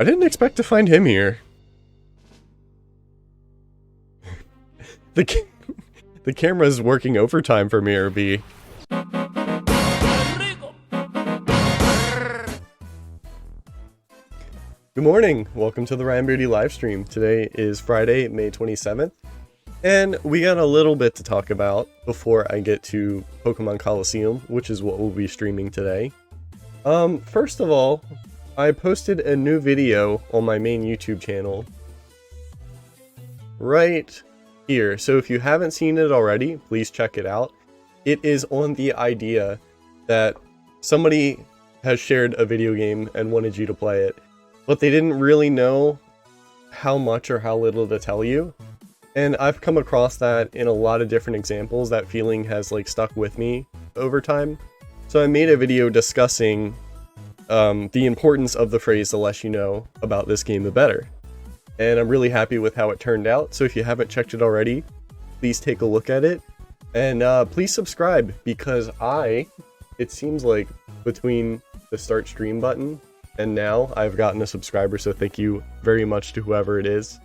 I didn't expect to find him here. The camera's working overtime for me, B. Good morning, welcome to the Ryan Beauty livestream. Today is Friday, May 27th, and we got a little bit to talk about before I get to Pokemon Colosseum, which is what we'll be streaming today. First of all, I posted a new video on my main YouTube channel right here. So if you haven't seen it already, please check it out. It is on the idea that somebody has shared a video game and wanted you to play it, but they didn't really know how much or how little to tell you. And I've come across that in a lot of different examples. That feeling has stuck with me over time. So I made a video discussing the importance of the phrase, the less you know about this game, the better. And I'm really happy with how it turned out. So if you haven't checked it already, please take a look at it. And please subscribe, because it seems like between the start stream button and now, I've gotten a subscriber, so thank you very much to whoever it is.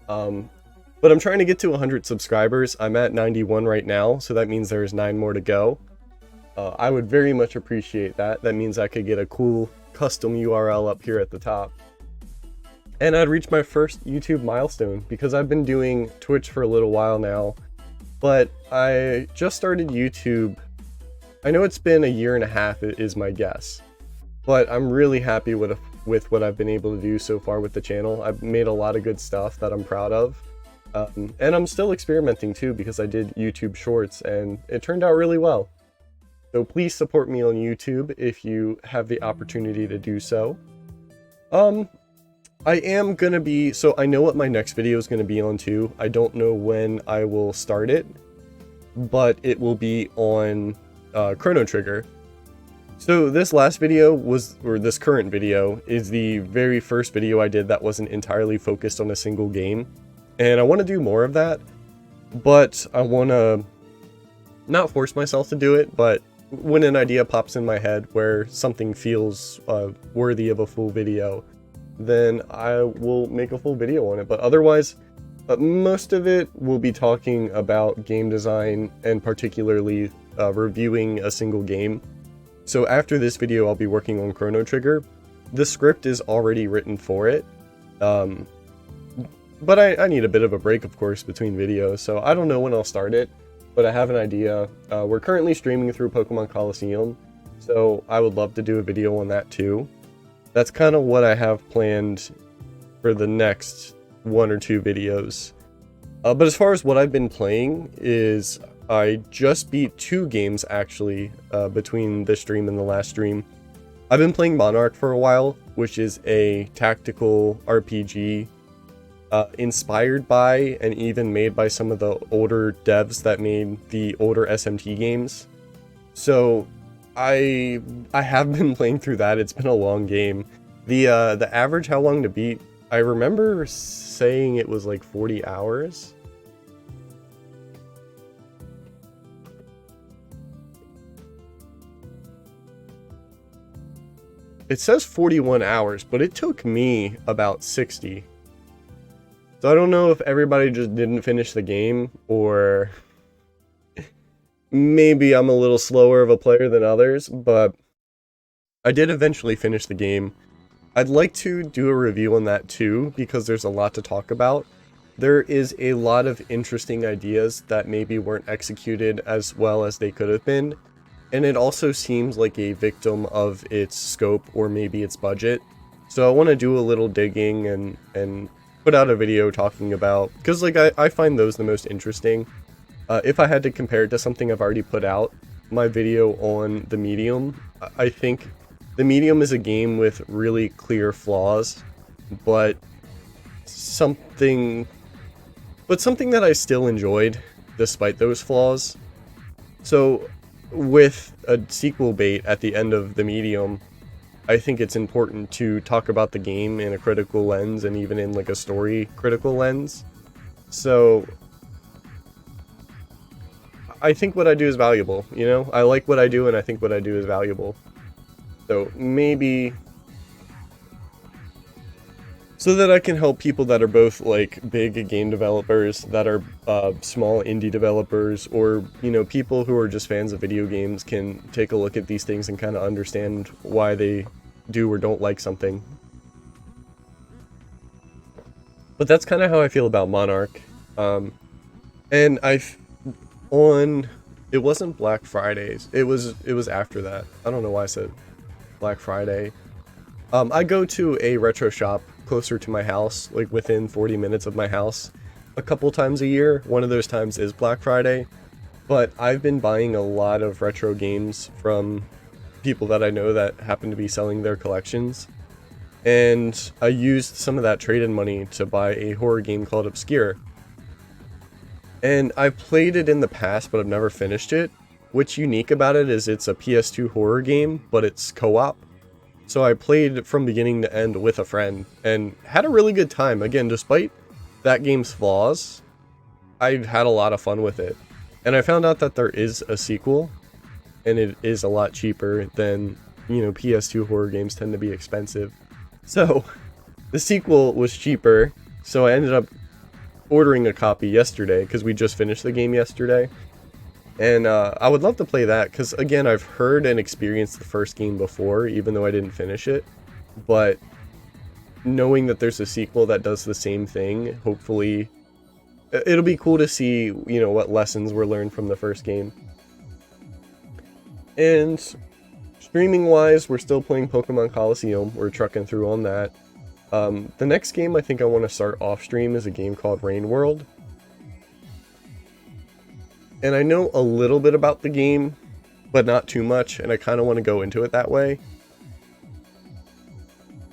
But I'm trying to get to 100 subscribers. I'm at 91 right now, so that means there's 9 more to go. I would very much appreciate that. That means I could get a cool custom URL up here at the top. And I'd reach my first YouTube milestone, because I've been doing Twitch for a little while now. But I just started YouTube. I know it's been a year and a half, is my guess. But I'm really happy with what I've been able to do so far with the channel. I've made a lot of good stuff that I'm proud of. And I'm still experimenting too, because I did YouTube Shorts and it turned out really well. So please support me on YouTube if you have the opportunity to do so. I am going to be, so I know what my next video is going to be on too. I don't know when I will start it, but it will be on Chrono Trigger. So this last video this current video is the very first video I did that wasn't entirely focused on a single game. And I want to do more of that, but I want to not force myself to do it, but when an idea pops in my head where something feels worthy of a full video, then I will make a full video on it. But otherwise, most of it will be talking about game design and particularly reviewing a single game. So after this video, I'll be working on Chrono Trigger. The script is already written for it, but I need a bit of a break, of course, between videos, so I don't know when I'll start it, but I have an idea. We're currently streaming through Pokemon Colosseum, so I would love to do a video on that too. That's kind of what I have planned for the next 1 or 2 videos. But as far as what I've been playing is, I just beat 2 games actually between this stream and the last stream. I've been playing Monarch for a while, which is a tactical RPG inspired by and even made by some of the older devs that made the older SMT games. So I have been playing through that. It's been a long game. The average how long to beat, I remember saying it was like 40 hours. It says 41 hours, but it took me about 60. So I don't know if everybody just didn't finish the game, or maybe I'm a little slower of a player than others, but I did eventually finish the game. I'd like to do a review on that too, because there's a lot to talk about. There is a lot of interesting ideas that maybe weren't executed as well as they could have been. And it also seems like a victim of its scope or maybe its budget. So I want to do a little digging and put out a video talking about, because I find those the most interesting. If I had to compare it to something I've already put out, my video on The Medium, I think The Medium is a game with really clear flaws, but something that I still enjoyed despite those flaws. So with a sequel bait at the end of The Medium, I think it's important to talk about the game in a critical lens and even in a story critical lens. So I think what I do is valuable, you know? I like what I do and I think what I do is valuable. So maybe so that I can help people that are both like big game developers, that are small indie developers, or people who are just fans of video games can take a look at these things and kind of understand why they do or don't like something. But that's kind of how I feel about Monarch. And it wasn't Black Fridays. It was after that. I don't know why I said Black Friday. I go to a retro shop closer to my house, like within 40 minutes of my house, a couple times a year. One of those times is Black Friday, but I've been buying a lot of retro games from people that I know that happen to be selling their collections. And I used some of that trade-in money to buy a horror game called Obscure. And I've played it in the past, but I've never finished it. What's unique about it is it's a PS2 horror game, but it's co-op. So I played from beginning to end with a friend and had a really good time. Again, despite that game's flaws, I had a lot of fun with it. And I found out that there is a sequel, and it is a lot cheaper than, PS2 horror games tend to be expensive. So the sequel was cheaper, so I ended up ordering a copy yesterday because we just finished the game yesterday. And I would love to play that because, again, I've heard and experienced the first game before, even though I didn't finish it. But knowing that there's a sequel that does the same thing, hopefully, it'll be cool to see, what lessons were learned from the first game. And streaming-wise, we're still playing Pokemon Colosseum. We're trucking through on that. The next game I think I want to start off-stream is a game called Rain World. And I know a little bit about the game, but not too much, and I kind of want to go into it that way.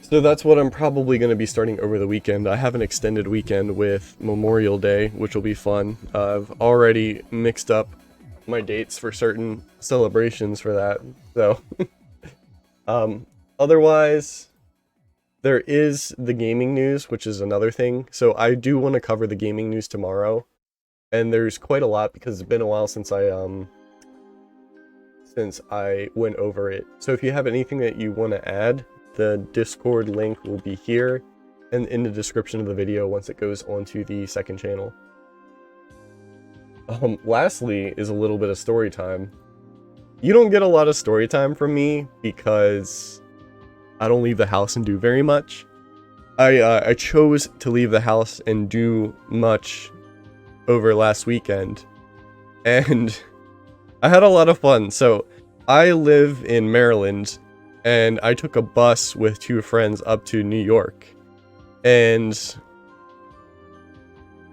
So that's what I'm probably going to be starting over the weekend. I have an extended weekend with Memorial Day, which will be fun. I've already mixed up my dates for certain celebrations for that. So, otherwise, there is the gaming news, which is another thing. So I do want to cover the gaming news tomorrow. And there's quite a lot because it's been a while since I went over it. So if you have anything that you want to add, the Discord link will be here and in the description of the video once it goes onto the second channel. Lastly is a little bit of story time. You don't get a lot of story time from me because I don't leave the house and do very much. I chose to leave the house and do much over last weekend, and I had a lot of fun. So I live in Maryland, and I took a bus with two friends up to New York, and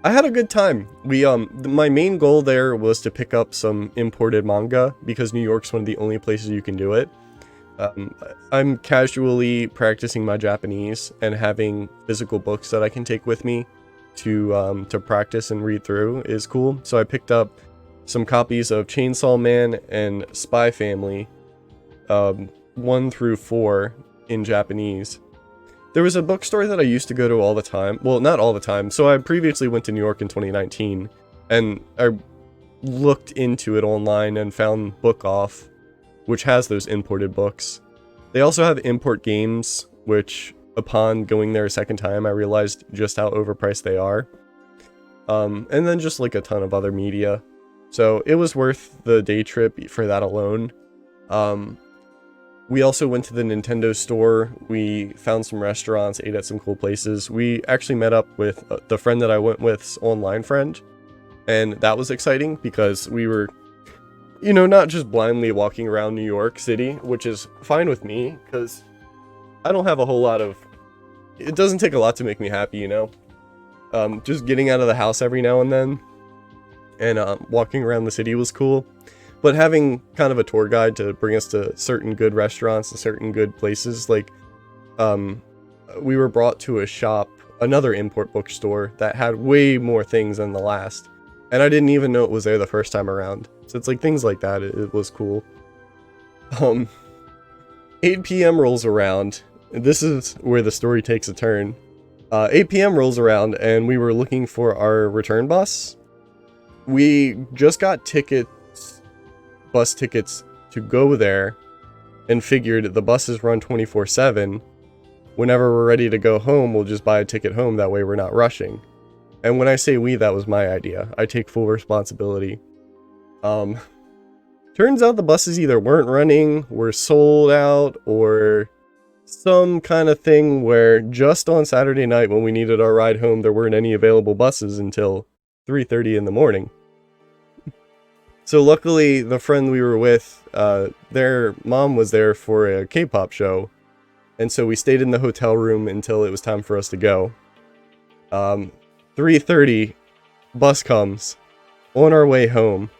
I had a good time. My main goal there was to pick up some imported manga because New York's one of the only places you can do it. I'm casually practicing my Japanese and having physical books that I can take with me to practice and read through is cool. So I picked up some copies of Chainsaw Man and Spy Family, 1 through 4 in Japanese. There was a bookstore that I used to go to all the time. Well, not all the time. So I previously went to New York in 2019, and I looked into it online and found Book Off, which has those imported books. They also have import games, which upon going there a second time, I realized just how overpriced they are. And then just like a ton of other media. So it was worth the day trip for that alone. We also went to the Nintendo store. We found some restaurants, ate at some cool places. We actually met up with the friend that I went with's online friend. And that was exciting because we were, not just blindly walking around New York City, which is fine with me because I don't have a whole lot of... It doesn't take a lot to make me happy, just getting out of the house every now and then and walking around the city was cool. But having kind of a tour guide to bring us to certain good restaurants and certain good places, like we were brought to a shop, another import bookstore that had way more things than the last. And I didn't even know it was there the first time around. So it's like things like that, it was cool. 8 p.m. rolls around. This is where the story takes a turn. 8 p.m. rolls around and we were looking for our return bus. We just got bus tickets to go there and figured the buses run 24/7. whenever we're ready to go home, we'll just buy a ticket home. That way we're not rushing. And when I say we, that was my idea. I take full responsibility. Turns out the buses either weren't running, were sold out, or some kind of thing where just on Saturday night when we needed our ride home, there weren't any available buses until 3:30 in the morning. So luckily, the friend we were with, their mom was there for a K-pop show, and so we stayed in the hotel room until it was time for us to go. 3:30, bus comes, on our way home.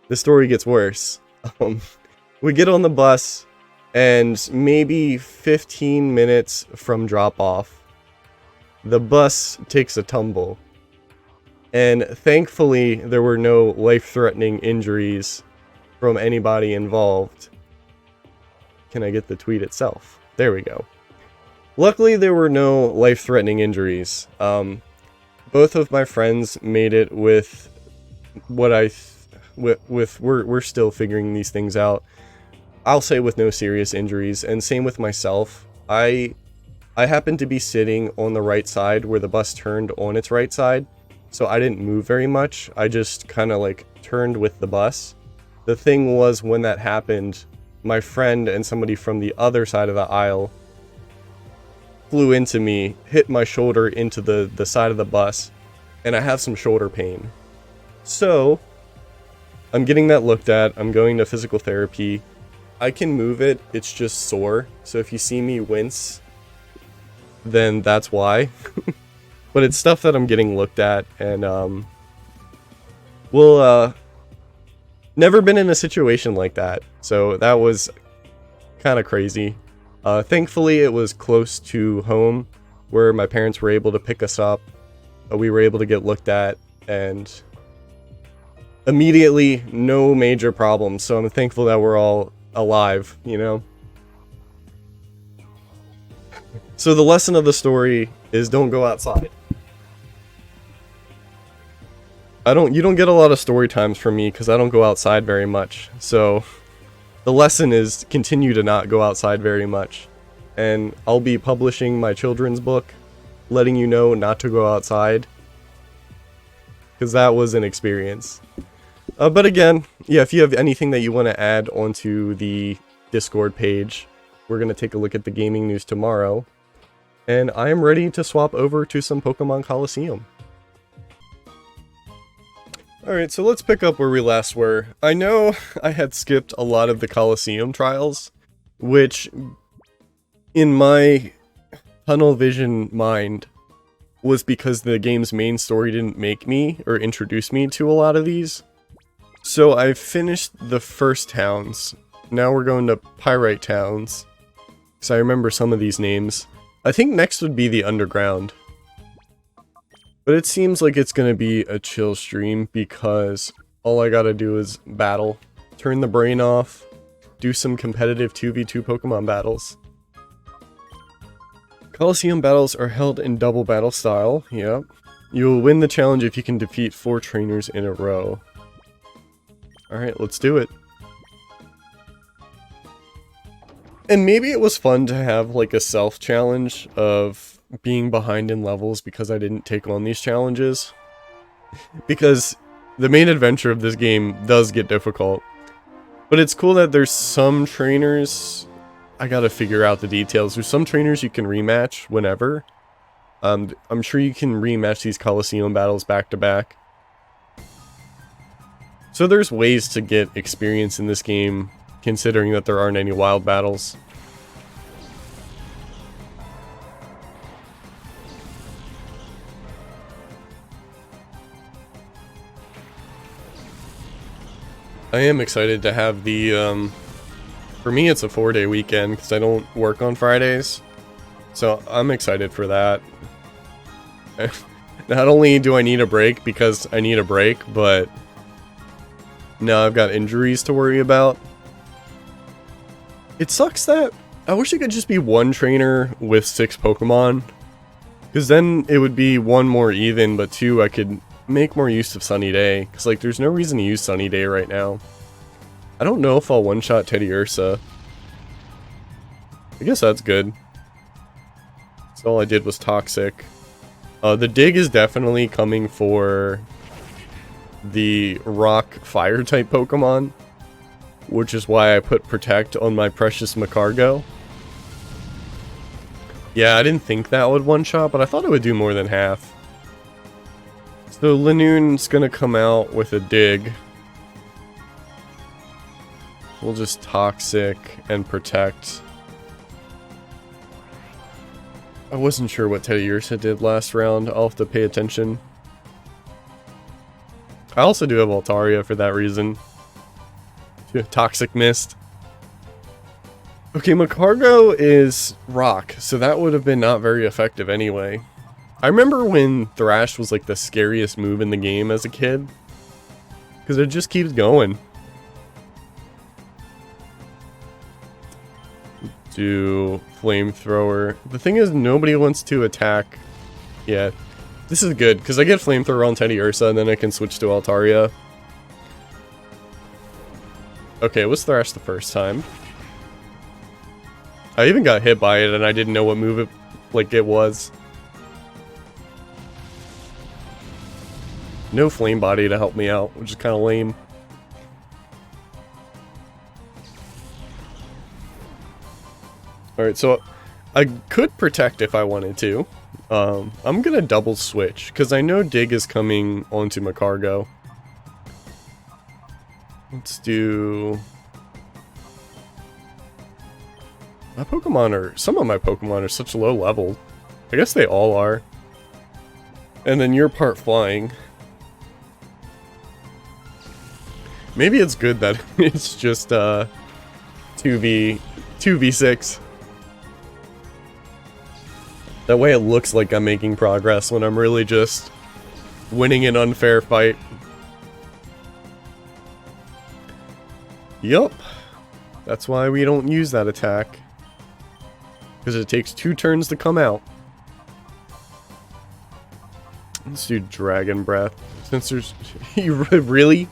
The story gets worse. We get on the bus, and maybe 15 minutes from drop-off, the bus takes a tumble. And thankfully, there were no life-threatening injuries from anybody involved. Can I get the tweet itself? There we go. Luckily, there were no life-threatening injuries. Both of my friends made it with what we're still figuring these things out. I'll say with no serious injuries, and same with myself. I happened to be sitting on the right side where the bus turned on its right side. So I didn't move very much. I just kind of like turned with the bus. The thing was, when that happened, my friend and somebody from the other side of the aisle flew into me, hit my shoulder into the side of the bus, and I have some shoulder pain. So I'm getting that looked at. I'm going to physical therapy. I can move it. It's just sore. So if you see me wince, then that's why. But it's stuff that I'm getting looked at, and we'll never been in a situation like that, so that was kind of crazy. Thankfully, it was close to home, where my parents were able to pick us up. We were able to get looked at, and immediately, no major problems. So I'm thankful that we're all alive, you know? So the lesson of the story is don't go outside. You don't get a lot of story times from me because I don't go outside very much. So the lesson is continue to not go outside very much. And I'll be publishing my children's book, letting you know not to go outside, because that was an experience. But again, yeah, if you have anything that you want to add onto the Discord page, we're going to take a look at the gaming news tomorrow. And I am ready to swap over to some Pokemon Colosseum. Alright, so let's pick up where we last were. I know I had skipped a lot of the Colosseum trials, which, in my tunnel vision mind, was because the game's main story didn't make me, or introduce me to a lot of these. So I've finished the first towns. Now we're going to Pyrite towns, because I remember some of these names. I think next would be the Underground. But it seems like it's going to be a chill stream because all I gotta do is battle, turn the brain off, do some competitive 2v2 Pokemon battles. Colosseum battles are held in double battle style, yep. You will win the challenge if you can defeat 4 trainers in a row. Alright, let's do it. And maybe it was fun to have like a self-challenge of being behind in levels because I didn't take on these challenges. Because the main adventure of this game does get difficult. But it's cool that there's some trainers, I gotta figure out the details. There's some trainers you can rematch whenever. I'm sure you can rematch these Colosseum battles back to back. So there's ways to get experience in this game, considering that there aren't any wild battles. I am excited to have the, for me it's a 4-day weekend because I don't work on Fridays. So I'm excited for that. Not only do I need a break because I need a break, but now I've got injuries to worry about. It sucks that I wish it could just be one trainer with 6 Pokemon, because then it would be 1 more even, but 2 I could make more use of Sunny Day, because like there's no reason to use Sunny Day right now. I don't know if I'll one-shot Teddy Ursa. I guess that's good. So all I did was Toxic. The dig is definitely coming for the rock fire type Pokemon, which is why I put Protect on my precious Macargo. Yeah, I didn't think that would one-shot, but I thought it would do more than half. So Linoon's gonna come out with a dig. We'll just Toxic and Protect. I wasn't sure what Teddiursa did last round. I'll have to pay attention. I also do have Altaria for that reason. Toxic Mist. Okay, Macargo is rock, so that would have been not very effective anyway. I remember when Thrash was like the scariest move in the game as a kid, because it just keeps going. Do Flamethrower. The thing is, nobody wants to attack. Yeah, this is good, because I get Flamethrower on Teddiursa, and then I can switch to Altaria. Okay, it was Thrash the first time. I even got hit by it, and I didn't know what move it was. No Flame Body to help me out, which is kind of lame. Alright, so I could Protect if I wanted to. I'm gonna double switch, because I know Dig is coming onto Macargo. Let's do... some of my Pokemon are such low level. I guess they all are. And then you're part flying. Maybe it's good that it's just 2v6. That way it looks like I'm making progress when I'm really just winning an unfair fight. Yup. That's why we don't use that attack. Because it takes 2 turns to come out. Let's do Dragon Breath. Since there's... You really?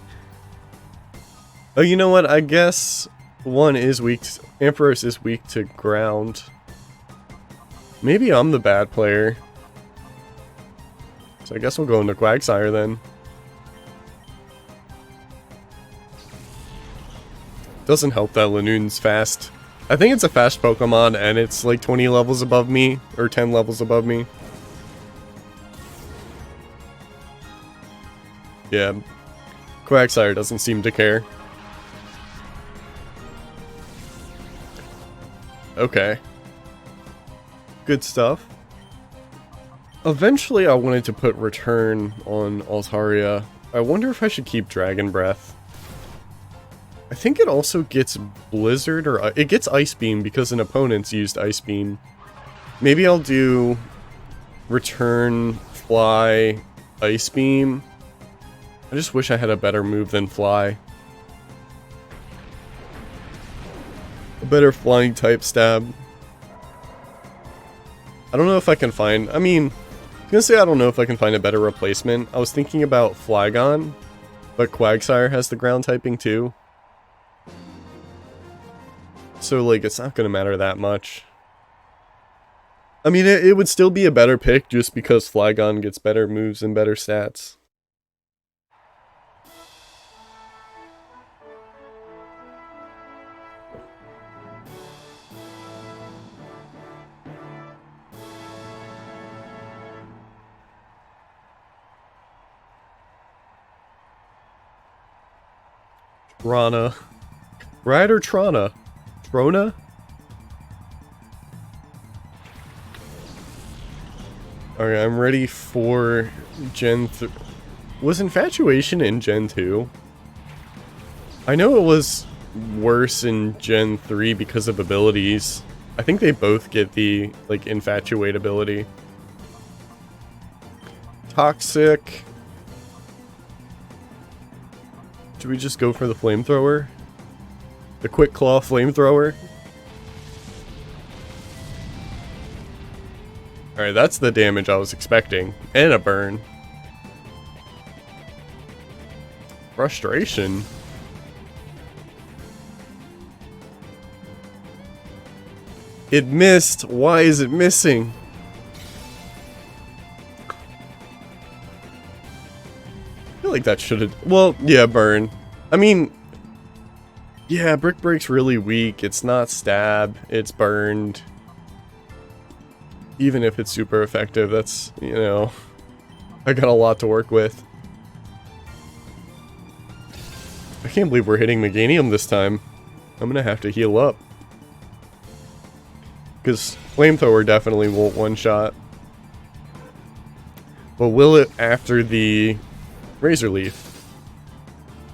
Oh, you know what? I guess one is weak to... Ampharos is weak to ground. Maybe I'm the bad player. So I guess we'll go into Quagsire then. Doesn't help that Linoon's fast. I think it's a fast Pokemon, and it's like 20 levels above me, or 10 levels above me. Yeah, Quagsire doesn't seem to care. Okay. Good stuff. Eventually I wanted to put Return on Altaria. I wonder if I should keep Dragon Breath. I think it also gets Blizzard, or it gets Ice Beam because an opponent's used Ice Beam. Maybe I'll do Return, Fly, Ice Beam. I just wish I had a better move than Fly. A better flying type stab. I don't know if I can find... I mean, I'm gonna say I don't know if I can find a better replacement. I was thinking about Flygon, but Quagsire has the ground typing too. So, like, it's not gonna matter that much. I mean, it would still be a better pick just because Flygon gets better moves and better stats. Trana. Right or Trana? Trona? Okay, I'm ready for Gen 3. Was Infatuation in Gen 2? I know it was worse in Gen 3 because of abilities. I think they both get the, like, Infatuate ability. Toxic. Should we just go for the Flamethrower? The Quick Claw Flamethrower? Alright, that's the damage I was expecting. And a burn. Frustration. It missed. Why is it missing? feel like that should have... Well, yeah, burn. I mean... Yeah, Brick Break's really weak. It's not stab. It's burned. Even if it's super effective, that's, you know... I got a lot to work with. I can't believe we're hitting Meganium this time. I'm gonna have to heal up. Because Flamethrower definitely won't one-shot. But will it after the Razor Leaf?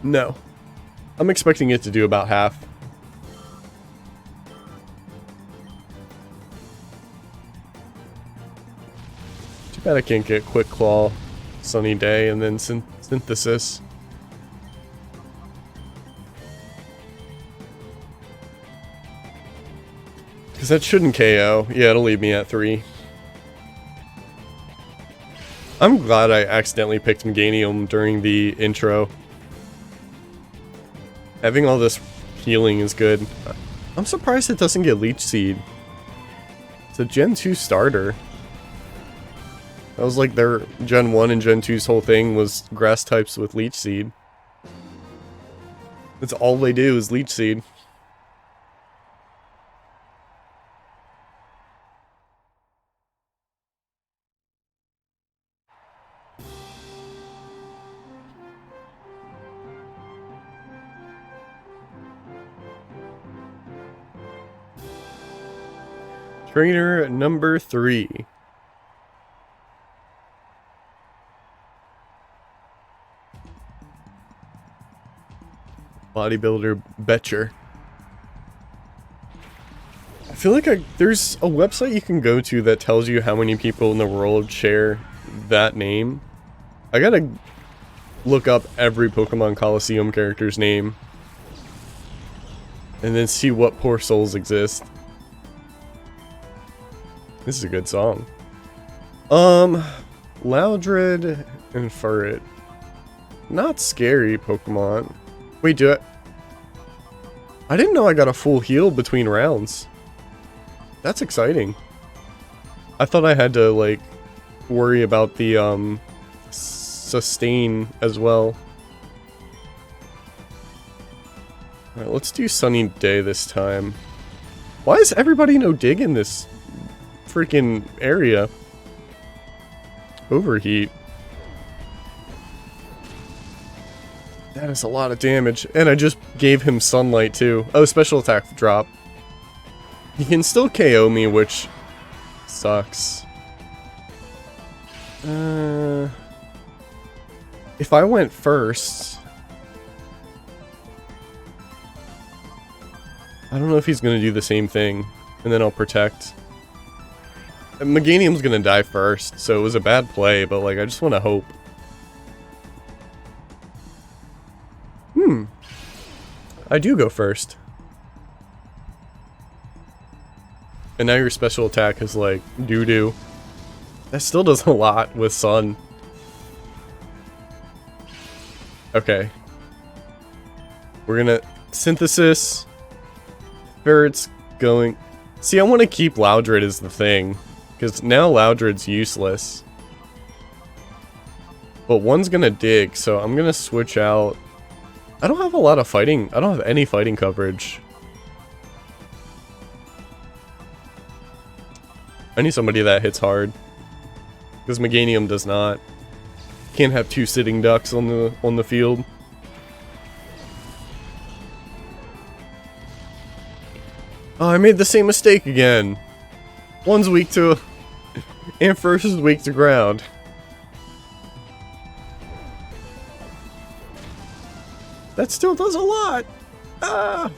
No. I'm expecting it to do about half. Too bad I can't get Quick Claw, Sunny Day, and then Synthesis. Because that shouldn't KO. Yeah, it'll leave me at 3. I'm glad I accidentally picked Meganium during the intro. Having all this healing is good. I'm surprised it doesn't get Leech Seed. It's a Gen 2 starter. That was like their Gen 1 and Gen 2's whole thing was grass types with Leech Seed. That's all they do is Leech Seed. Trainer number 3. Bodybuilder Betcher. I feel like there's a website you can go to that tells you how many people in the world share that name. I gotta look up every Pokemon Colosseum character's name. And then see what poor souls exist. This is a good song. Loudred and Furret. Not scary Pokemon. Wait, I didn't know I got a full heal between rounds. That's exciting. I thought I had to, like, worry about the, sustain as well. Alright, let's do Sunny Day this time. Why is everybody no dig in this freaking area? Overheat. That is a lot of damage. And I just gave him Sunlight too. Oh, special attack drop. He can still KO me, which sucks. If I went first... I don't know if he's gonna do the same thing. And then I'll protect. Meganium's gonna die first, so it was a bad play, but like, I just want to hope. I do go first. And now your special attack is like, doo-doo. That still does a lot with Sun. Okay. We're gonna Synthesis. Ferret's going... See, I want to keep Loudred as the thing. Because now Loudred's useless. But one's gonna dig, so I'm gonna switch out... I don't have a lot of fighting... I don't have any fighting coverage. I need somebody that hits hard. Because Meganium does not. Can't have 2 sitting ducks on the field. Oh, I made the same mistake again. One's weak to... and first is weak to ground. That still does a lot! Ah!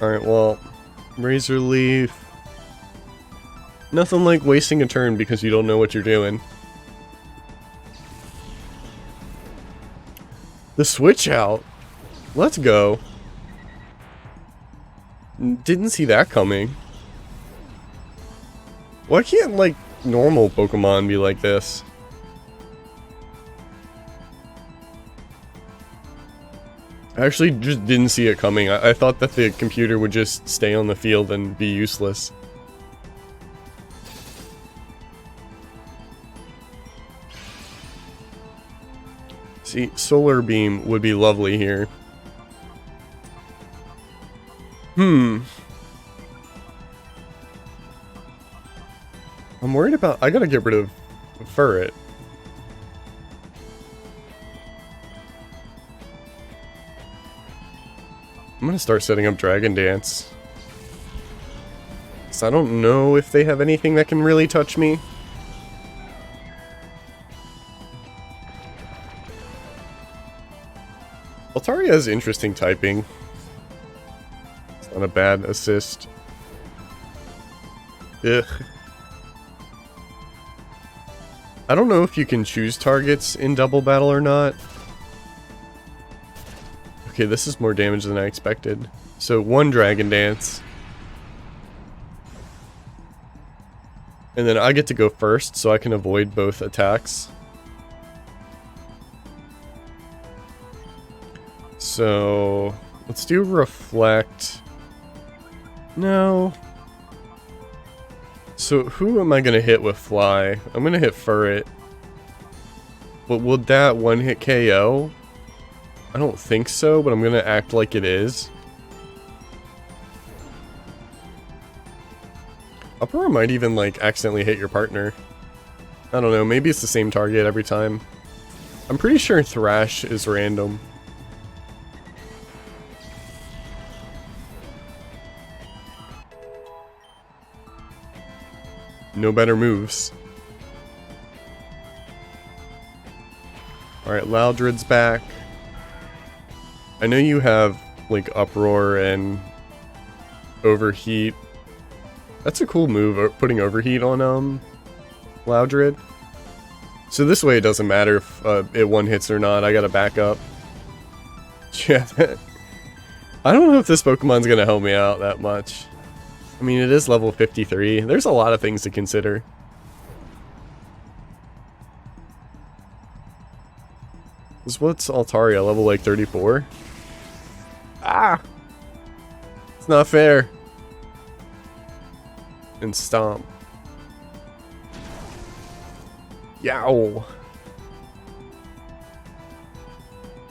Alright, well... Razor Leaf... Nothing like wasting a turn because you don't know what you're doing. The switch out! Let's go. Didn't see that coming. Why can't, like, normal Pokemon be like this? I actually just didn't see it coming. I thought that the computer would just stay on the field and be useless. See, Solar Beam would be lovely here. I'm worried about... I gotta get rid of Furret. I'm gonna start setting up Dragon Dance. I don't know if they have anything that can really touch me. Altaria has interesting typing. It's not a bad assist. Ugh. I don't know if you can choose targets in double battle or not. Okay, this is more damage than I expected. So, one Dragon Dance. And then I get to go first, so I can avoid both attacks. So, let's do Reflect. No. So, who am I going to hit with Fly? I'm going to hit Furret. But would that one-hit KO? I don't think so, but I'm going to act like it is. Uproar might even, like, accidentally hit your partner. I don't know, maybe it's the same target every time. I'm pretty sure Thrash is random. No better moves. Alright, Loudred's back. I know you have, like, Uproar and Overheat. That's a cool move, putting Overheat on, Loudred. So this way it doesn't matter if it one-hits or not, I gotta back up. Yeah, I don't know if this Pokemon's gonna help me out that much. I mean, it is level 53. There's a lot of things to consider. What's Altaria, level like 34? Ah! It's not fair. And Stomp. Yow!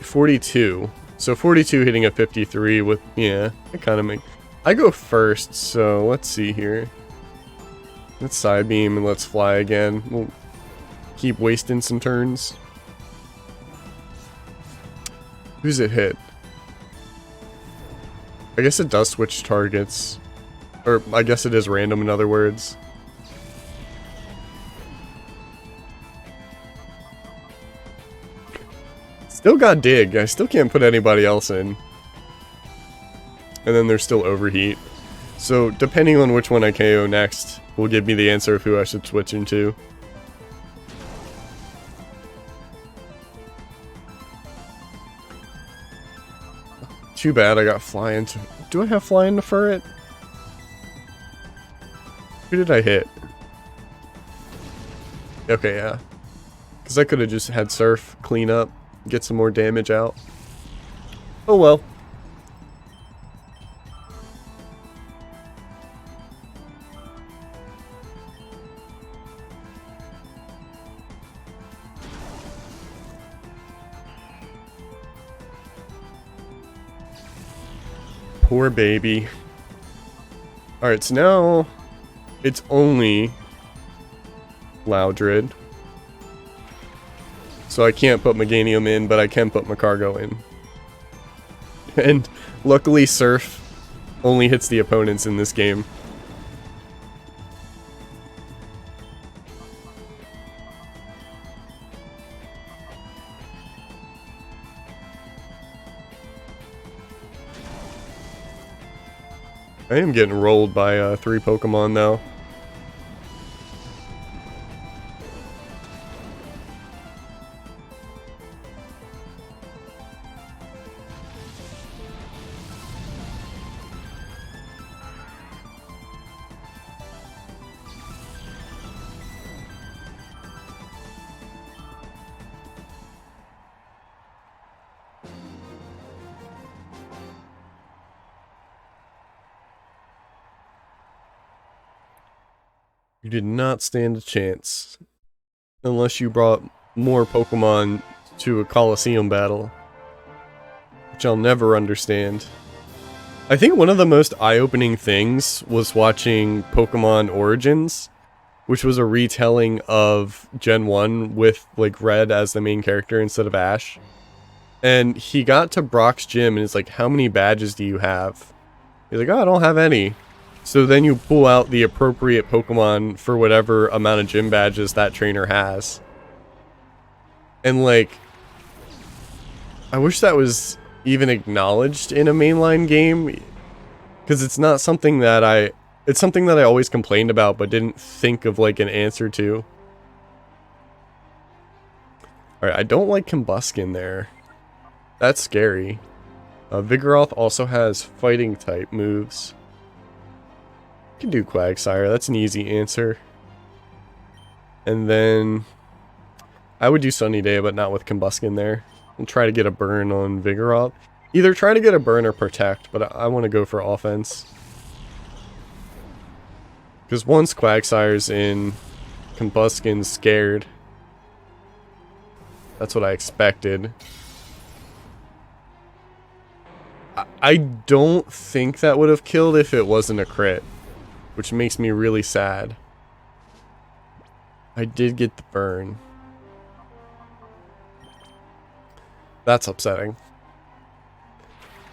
42. So 42 hitting a 53 with, yeah, it kind of make... I go first, so let's see here. Let's Side Beam and let's Fly again. We'll keep wasting some turns. Who's it hit? I guess it does switch targets. Or, I guess it is random in other words. Still got Dig. I still can't put anybody else in. And then there's still Overheat. So, depending on which one I KO next, will give me the answer of who I should switch into. Too bad I got Fly into... Do I have Fly into Furret? Who did I hit? Okay, yeah. Because I could have just had Surf clean up, get some more damage out. Oh well. Poor baby. Alright, so now it's only Loudred. So I can't put Meganium in, but I can put Macargo in. And luckily Surf only hits the opponents in this game. I am getting rolled by 3 Pokemon though. You did not stand a chance. Unless you brought more Pokemon to a Colosseum battle, which I'll never understand. I think one of the most eye-opening things was watching Pokemon Origins, which was a retelling of Gen 1 with like Red as the main character instead of Ash. And he got to Brock's gym and it's like, how many badges do you have? He's like, oh, I don't have any. So then you pull out the appropriate Pokemon for whatever amount of gym badges that trainer has. And like, I wish that was even acknowledged in a mainline game, because it's not something that it's something that I always complained about but didn't think of like an answer to. Alright, I don't like Combuskin there. That's scary. Vigoroth also has fighting type moves. Can do Quagsire, that's an easy answer. And then I would do Sunny Day, but not with Combuskin there. I'll try to get a burn on Vigoroth. Either try to get a burn or protect, but I want to go for offense. Because once Quagsire's in, Combuskin's scared. That's what I expected. I don't think that would have killed if it wasn't a crit, which makes me really sad. I did get the burn. That's upsetting.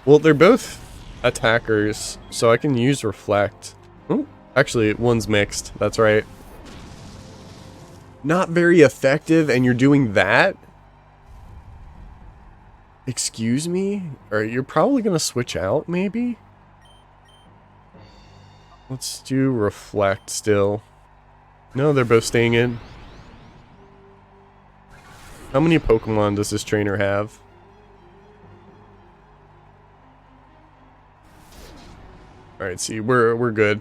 Well, they're both attackers, so I can use Reflect. Oh, actually, one's mixed. That's right. Not very effective, and you're doing that? Excuse me? Or you're probably gonna switch out, maybe? Let's do Reflect still. No, they're both staying in. How many Pokemon does this trainer have? Alright, see, we're good.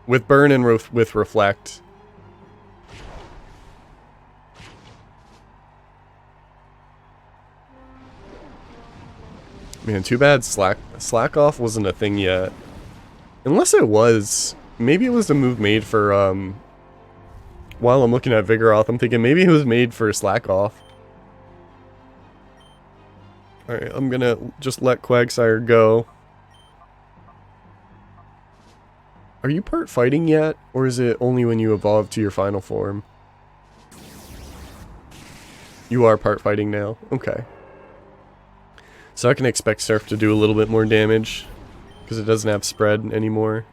With Burn and with Reflect. Man, too bad Slack Off wasn't a thing yet. Unless it was. Maybe it was a move made for, while I'm looking at Vigoroth, I'm thinking maybe it was made for Slack Off. Alright, I'm gonna just let Quagsire go. Are you part fighting yet? Or is it only when you evolve to your final form? You are part fighting now. Okay. So I can expect Surf to do a little bit more damage, because it doesn't have spread anymore.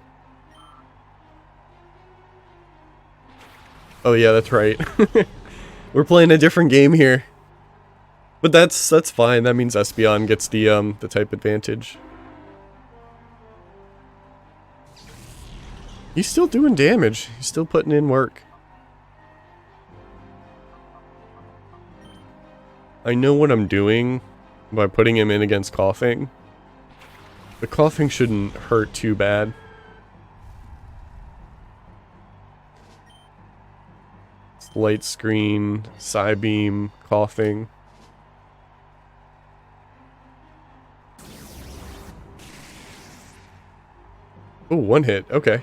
Oh yeah, that's right. We're playing a different game here. But that's fine. That means Espeon gets the type advantage. He's still doing damage. He's still putting in work. I know what I'm doing by putting him in against Coughing. The Coughing shouldn't hurt too bad. It's Light Screen, Psybeam, Coughing. Oh, one hit. Okay.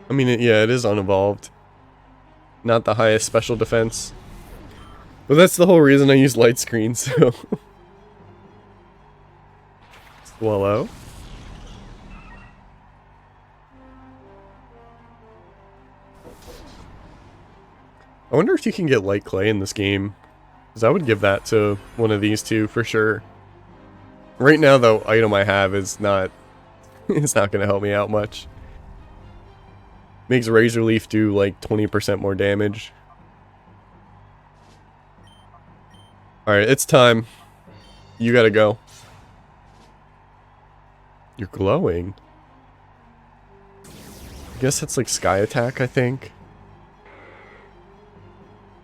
I mean, yeah, it is unevolved. Not the highest special defense. But that's the whole reason I use Light Screen, so... Swallow. I wonder if you can get Light Clay in this game. Because I would give that to one of these two for sure. Right now, the item I have is not... it's not going to help me out much. Makes Razor Leaf do like 20% more damage. Alright, it's time. You gotta go. You're glowing. I guess that's like Sky Attack, I think.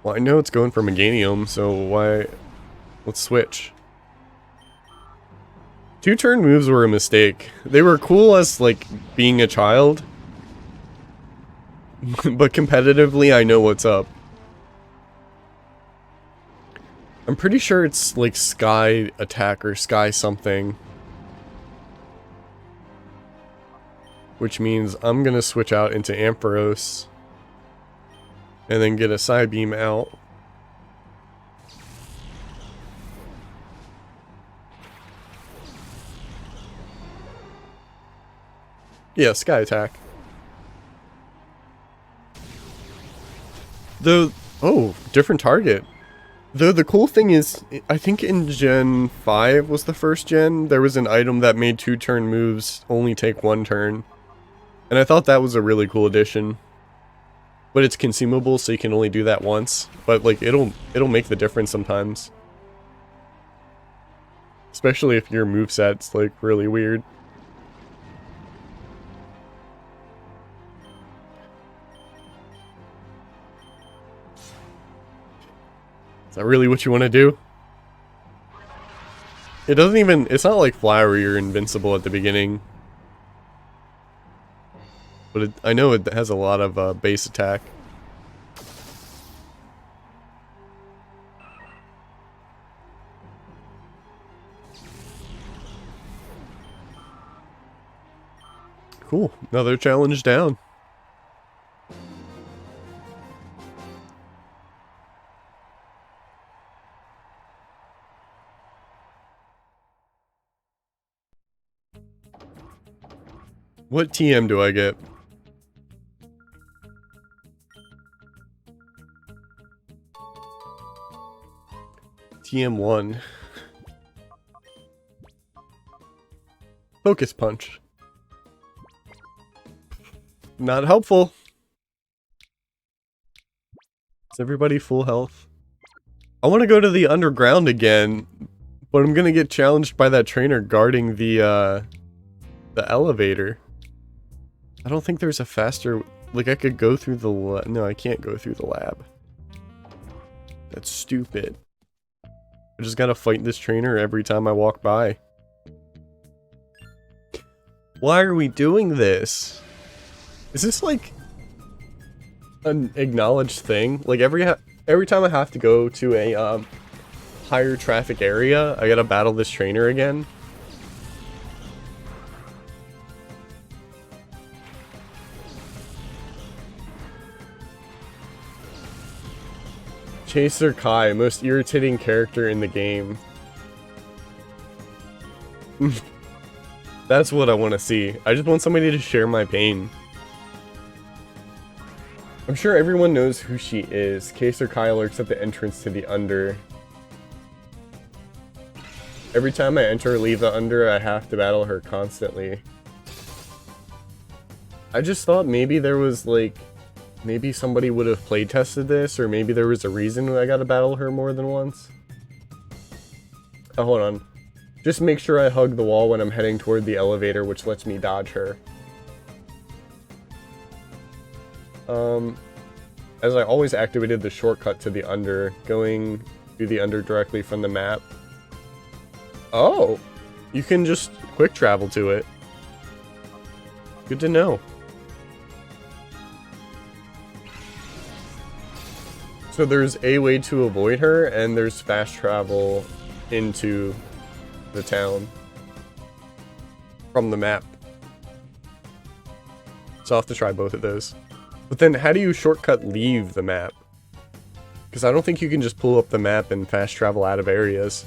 Well, I know it's going for Meganium, so why... Let's switch. 2-turn moves were a mistake. They were cool as, like, being a child. But competitively, I know what's up. I'm pretty sure it's, like, Sky Attack or Sky something. Which means I'm gonna switch out into Ampharos. And then get a Psybeam out. Yeah, sky attack. Though, oh, different target. Though the cool thing is, I think in Gen 5 was the first gen, there was an item that made 2-turn moves only take 1 turn. And I thought that was a really cool addition. But it's consumable, so you can only do that once. But like, it'll make the difference sometimes. Especially if your moveset's like really weird. Is that really what you want to do? It doesn't even, it's not like Flower you're invincible at the beginning. But I know it has a lot of base attack. Cool, another challenge down. What TM do I get? TM1. Focus Punch. Not helpful. Is everybody full health? I want to go to the underground again, but I'm gonna get challenged by that trainer guarding the elevator. I don't think there's a faster... Like, I could go through the... No, I can't go through the lab. That's stupid. I just gotta fight this trainer every time I walk by. Why are we doing this? Is this, like, an acknowledged thing? Like, every time I have to go to a, higher traffic area, I gotta battle this trainer again? Chaser Kai, most irritating character in the game. That's what I want to see. I just want somebody to share my pain. I'm sure everyone knows who she is. Chaser Kai lurks at the entrance to the Under. Every time I enter or leave the Under, I have to battle her constantly. I just thought maybe there was like... Maybe somebody would have playtested this, or maybe there was a reason I gotta battle her more than once. Oh, hold on. Just make sure I hug the wall when I'm heading toward the elevator, which lets me dodge her. As I always activated the shortcut to the Under, going through the Under directly from the map. Oh! You can just quick travel to it. Good to know. So there's a way to avoid her, and there's fast travel into the town from the map. So I'll have to try both of those. But then how do you shortcut leave the map? Because I don't think you can just pull up the map and fast travel out of areas.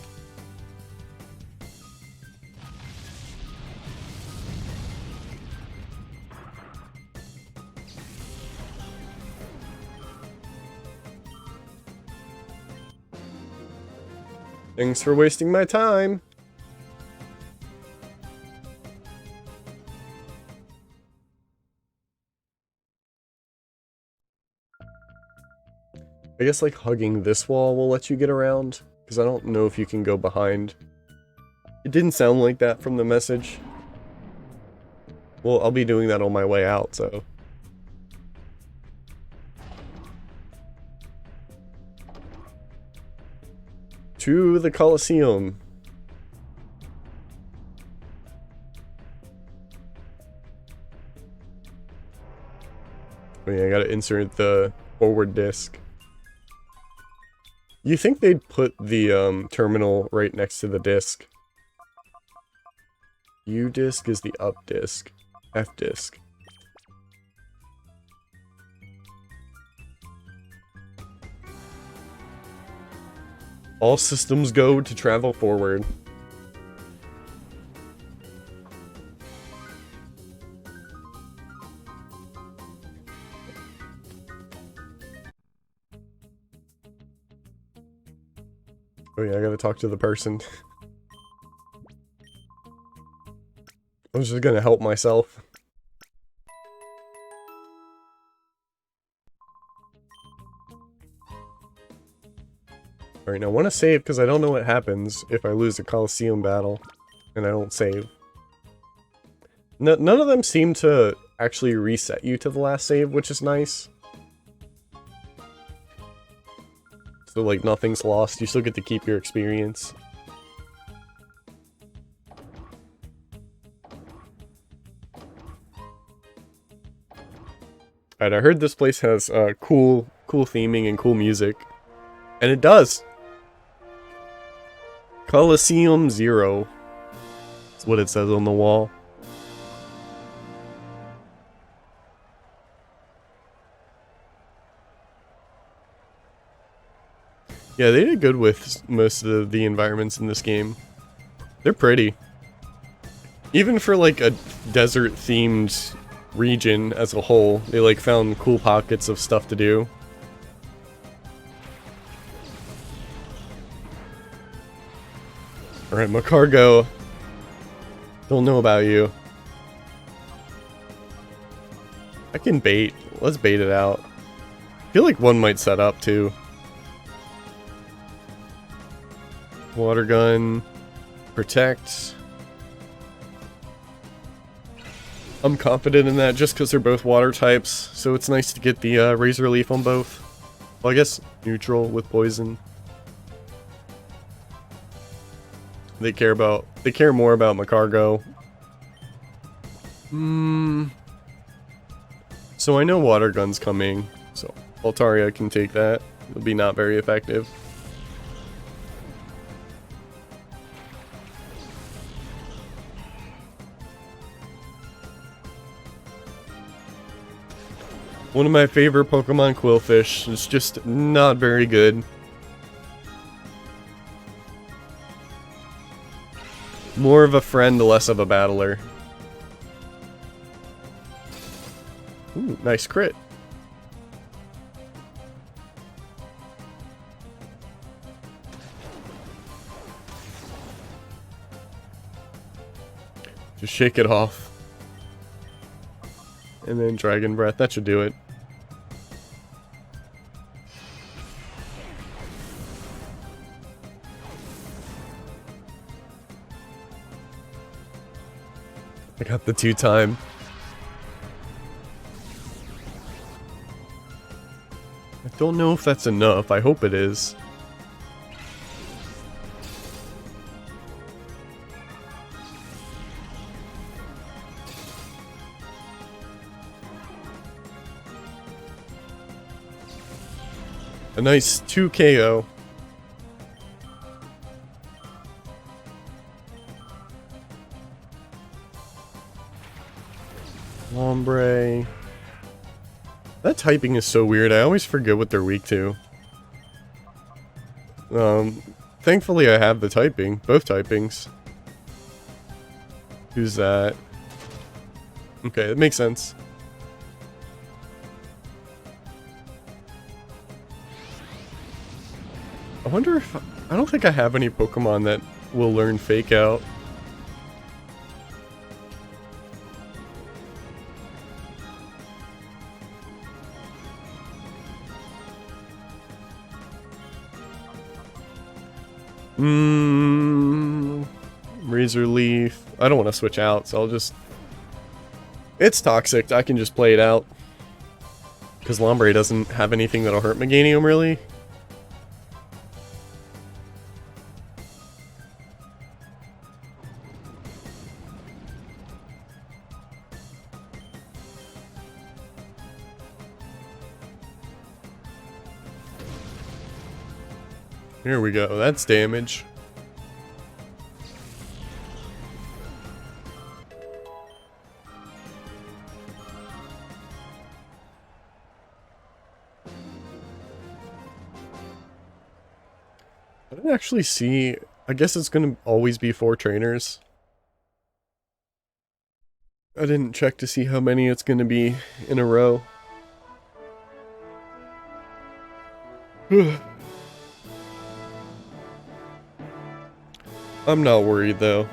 Thanks for wasting my time. I guess like hugging this wall will let you get around, because I don't know if you can go behind. It didn't sound like that from the message. Well, I'll be doing that on my way out, so. To the Colosseum. Oh yeah, I gotta insert the forward disc. You think they'd put the terminal right next to the disc? U disc is the up disc. F disc. All systems go to travel forward. Oh yeah, I gotta talk to the person. I was just gonna help myself. Alright, now I want to save because I don't know what happens if I lose a Colosseum battle and I don't save. None of them seem to actually reset you to the last save, which is nice. So, like, nothing's lost. You still get to keep your experience. Alright, I heard this place has cool theming and cool music. And it does! Colosseum 0. That's what it says on the wall. Yeah, they did good with most of the environments in this game. They're pretty. Even for like a desert-themed region as a whole, they like found cool pockets of stuff to do. Alright, Macargo. Don't know about you. I can bait. Let's bait it out. I feel like one might set up too. Water gun. Protect. I'm confident in that just because they're both water types, so it's nice to get the Razor Leaf on both. Well, I guess neutral with poison. They care more about Macargo. So I know water gun's coming, so Altaria can take that. It'll be not very effective. One of my favorite Pokemon, Quillfish, is just not very good. More of a friend, less of a battler. Ooh, nice crit. Just shake it off. And then Dragon Breath, that should do it. I got the 2-time. I don't know if that's enough. I hope it is. A nice 2 KO. Ombre. That typing is so weird. I always forget what they're weak to. Thankfully I have the typing. Both typings. Who's that? Okay, that makes sense. I wonder if... I don't think I have any Pokemon that will learn Fake Out. Razor Leaf. I don't want to switch out, so I'll just... It's toxic. I can just play it out. Because Lombre doesn't have anything that'll hurt Meganium, really. Here we go. That's damage. I didn't actually see... I guess it's gonna always be 4 trainers. I didn't check to see how many it's gonna be in a row. I'm not worried though.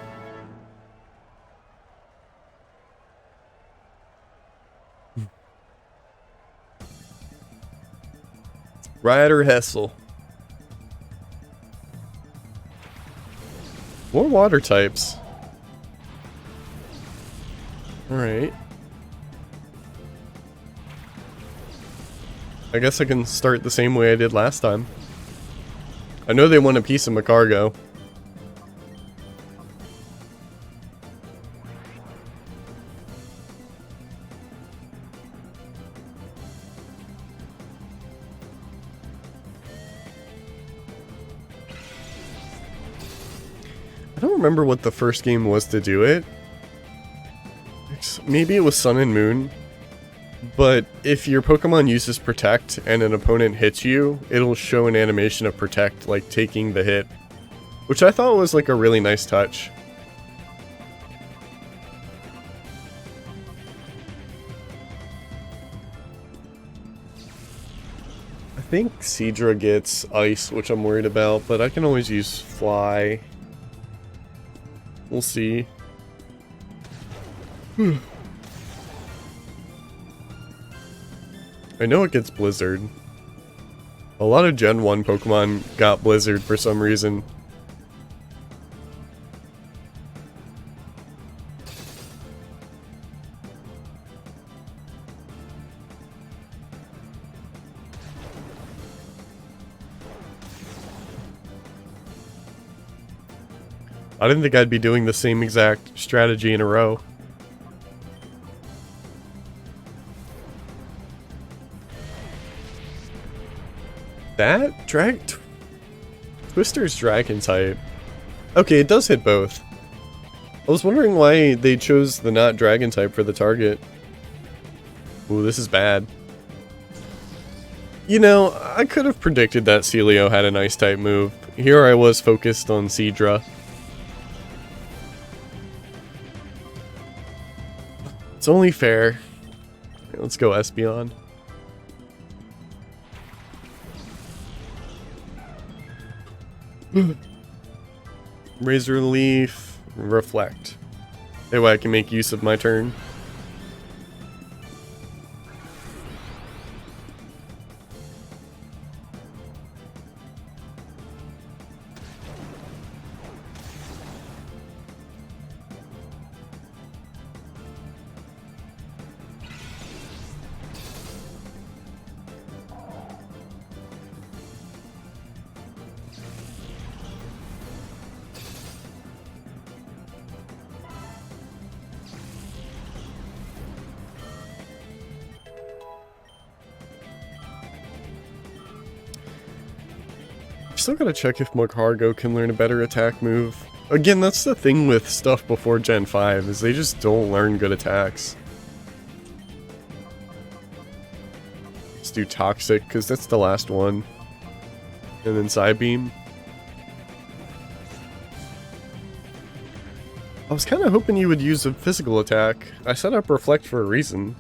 Ryder Hessel. More water types. Alright. I guess I can start the same way I did last time. I know they want a piece of my cargo. I don't remember what the first game was to do it. Maybe it was Sun and Moon. But if your Pokemon uses Protect and an opponent hits you, it'll show an animation of Protect, like taking the hit. Which I thought was like a really nice touch. I think Seadra gets Ice, which I'm worried about, but I can always use Fly. We'll see. I know it gets Blizzard. A lot of Gen 1 Pokemon got Blizzard for some reason. I didn't think I'd be doing the same exact strategy in a row. That? Twister's Dragon type. Okay, it does hit both. I was wondering why they chose the not Dragon type for the target. Ooh, this is bad. You know, I could have predicted that Celio had an Ice type move. Here I was focused on Seadra. It's only fair. Let's go Espeon. Razor Leaf, Reflect. That way I can make use of my turn. Still gotta check if Magcargo can learn a better attack move. Again, that's the thing with stuff before Gen 5, is they just don't learn good attacks. Let's do Toxic, because that's the last one. And then Psybeam. I was kind of hoping you would use a physical attack. I set up Reflect for a reason.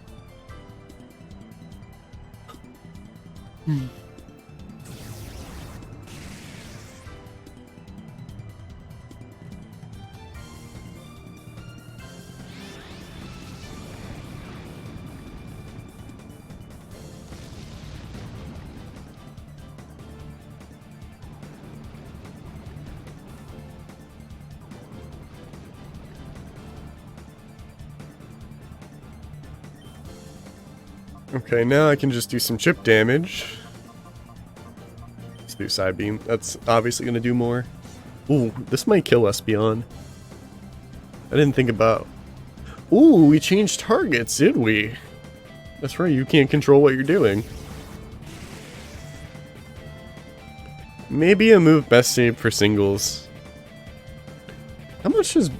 Okay, now I can just do some chip damage. Let's do Psybeam. That's obviously going to do more. Ooh, this might kill Espeon. I didn't think about... Ooh, we changed targets, did we? That's right, you can't control what you're doing. Maybe a move best saved for singles. How much is...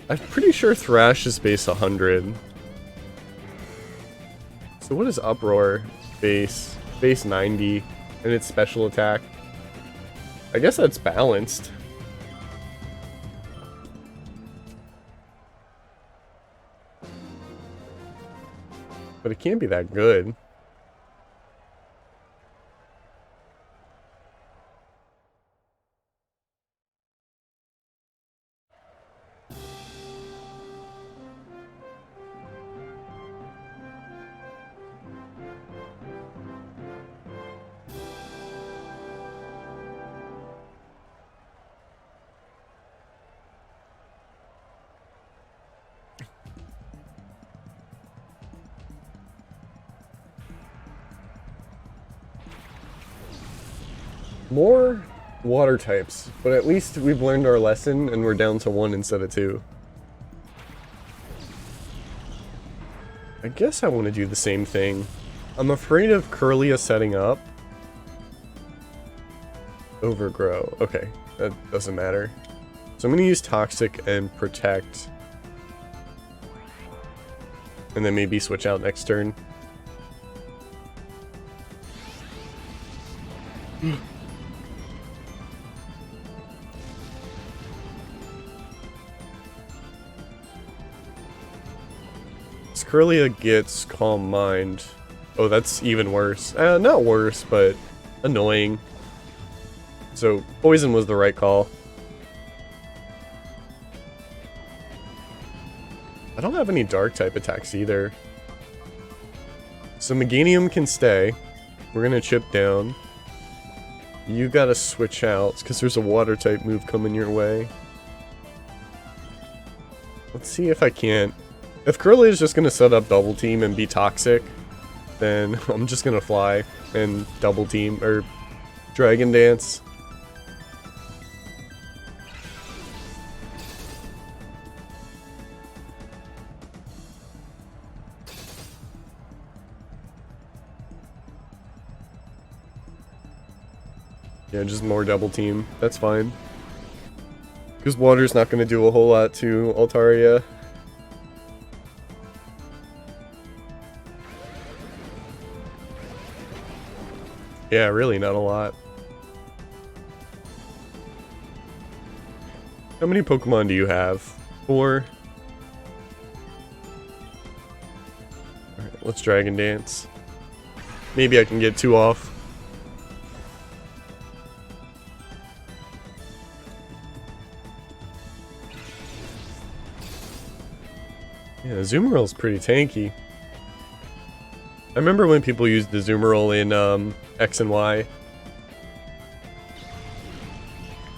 I'm pretty sure Thrash is base 100. So what is Uproar base? Base 90, and its special attack. I guess that's balanced. But it can't be that good. More water types, but at least we've learned our lesson and we're down to 1 instead of 2. I guess I want to do the same thing. I'm afraid of Curlia setting up. Overgrow. Okay, that doesn't matter. So I'm going to use Toxic and Protect. And then maybe switch out next turn. Curlia gets Calm Mind. Oh, that's even worse. Not worse, but annoying. So, Poison was the right call. I don't have any Dark-type attacks either. So Meganium can stay. We're gonna chip down. You gotta switch out, because there's a Water-type move coming your way. Let's see if I can't. If Curly is just going to set up Double Team and be toxic, then I'm just going to fly and Double Team, or Dragon Dance. Yeah, just more Double Team. That's fine. Because Water's not going to do a whole lot to Altaria. Yeah, really not a lot. How many Pokemon do you have? 4? Alright, let's Dragon Dance. Maybe I can get 2 off. Yeah, Azumarill's pretty tanky. I remember when people used the Azumarill in X and Y. It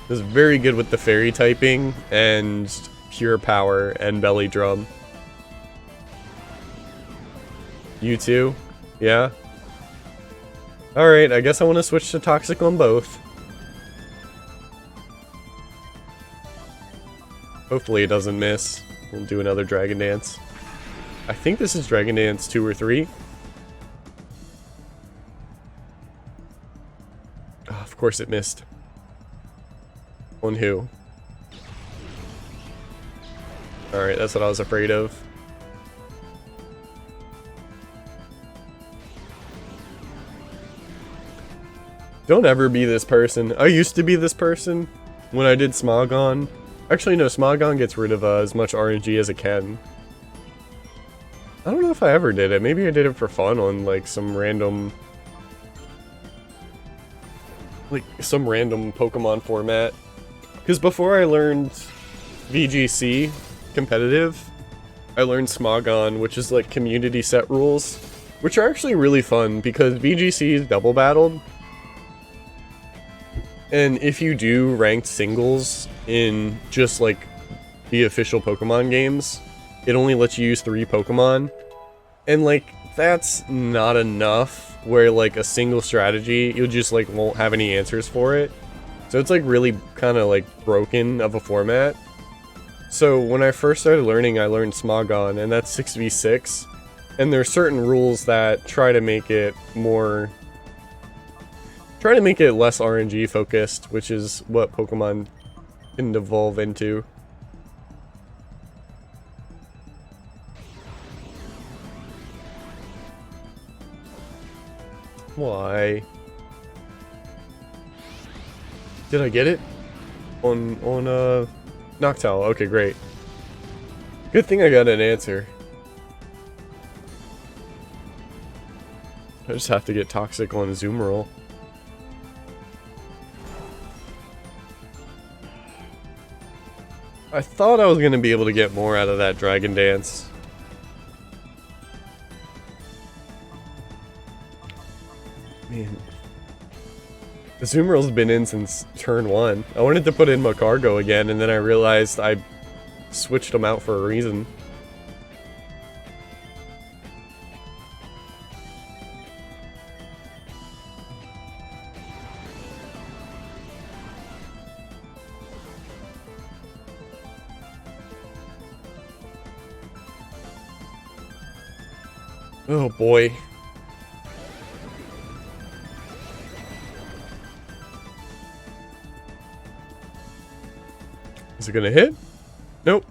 was very good with the Fairy typing and Pure Power and Belly Drum. You too? Yeah? Alright, I guess I want to switch to Toxic on both. Hopefully it doesn't miss. We'll do another Dragon Dance. I think this is Dragon Dance 2 or 3. Oh, of course it missed. On who? Alright, that's what I was afraid of. Don't ever be this person. I used to be this person when I did Smogon. Actually, no, Smogon gets rid of as much RNG as it can. I don't know if I ever did it. Maybe I did it for fun on, like, some random Pokemon format. Because before I learned VGC competitive, I learned Smogon, which is like community set rules, which are actually really fun because VGC is double battled. And if you do ranked singles in just like the official Pokemon games, it only lets you use 3 Pokemon. And like, that's not enough where like a single strategy, you just like won't have any answers for it. So it's like really kind of like broken of a format. So when I first started learning, I learned Smogon, and that's 6v6. And there are certain rules that try to make it more... try to make it less RNG focused, which is what Pokemon can evolve into. Why? Did I get it? On Noctowl. Okay, great. Good thing I got an answer. I just have to get Toxic on Azumarill. I thought I was going to be able to get more out of that Dragon Dance. Man. Azumarill's been in since turn 1. I wanted to put in Macargo again, and then I realized I switched them out for a reason. Oh boy. Is it gonna hit? Nope.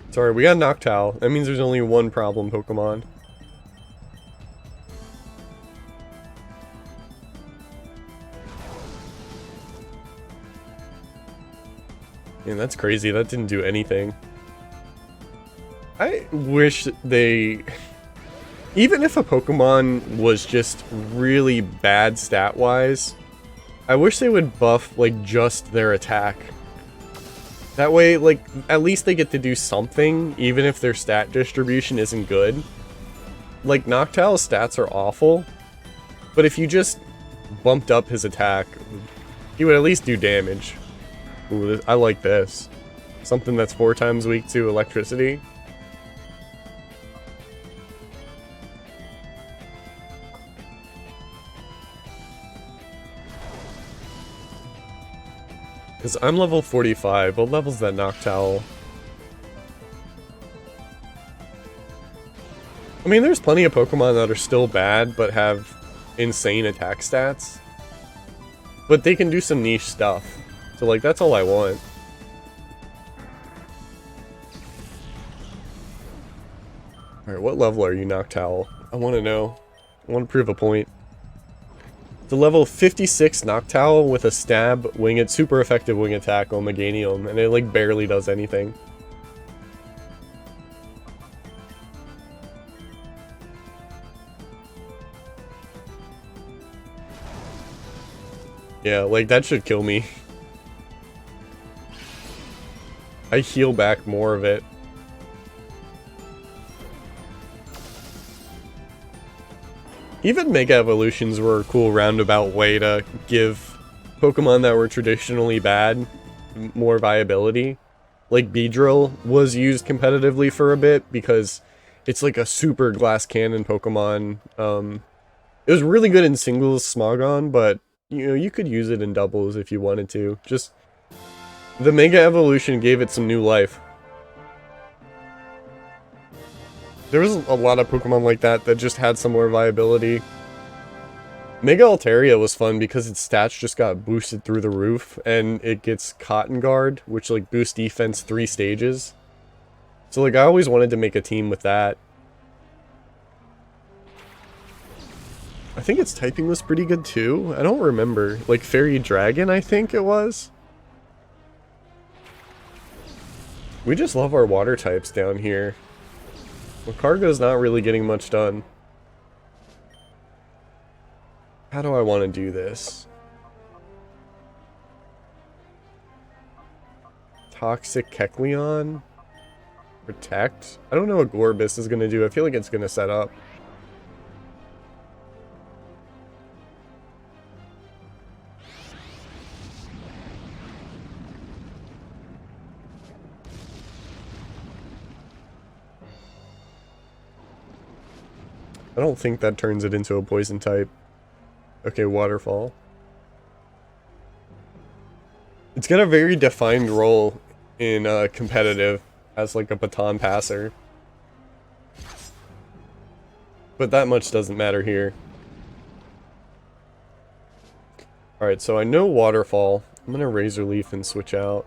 Sorry, we got Noctowl. That means there's only one problem Pokemon. Man, that's crazy. That didn't do anything. I wish they... Even if a Pokemon was just really bad stat-wise, I wish they would buff, like, just their attack. That way, like, at least they get to do something, even if their stat distribution isn't good. Like, Noctowl's stats are awful, but if you just bumped up his attack, he would at least do damage. Ooh, I like this. Something that's 4 times weak to electricity. Because I'm level 45. What level's that Noctowl? I mean, there's plenty of Pokemon that are still bad, but have insane attack stats. But they can do some niche stuff. So, like, that's all I want. Alright, what level are you, Noctowl? I want to know. I want to prove a point. The level 56 Noctowl with a stab, winged, super effective wing attack on Meganium, and it like barely does anything. Yeah, like that should kill me. I heal back more of it. Even Mega Evolutions were a cool roundabout way to give Pokemon that were traditionally bad more viability. Like Beedrill was used competitively for a bit because it's like a super glass cannon Pokemon. It was really good in singles Smogon, but you know, you could use it in doubles if you wanted to. Just the Mega Evolution gave it some new life. There was a lot of Pokemon like that that just had some more viability. Mega Altaria was fun because its stats just got boosted through the roof, and it gets Cotton Guard, which like boosts defense 3 stages. So like I always wanted to make a team with that. I think its typing was pretty good too. I don't remember. Like Fairy Dragon, I think it was. We just love our water types down here. Well, Cargo's not really getting much done. How do I want to do this? Toxic Kecleon? Protect? I don't know what Gorbis is going to do. I feel like it's going to set up. I don't think that turns it into a poison type. Okay, Waterfall. It's got a very defined role in competitive as like a baton passer. But that much doesn't matter here. Alright, so I know Waterfall. I'm gonna Razor Leaf and switch out.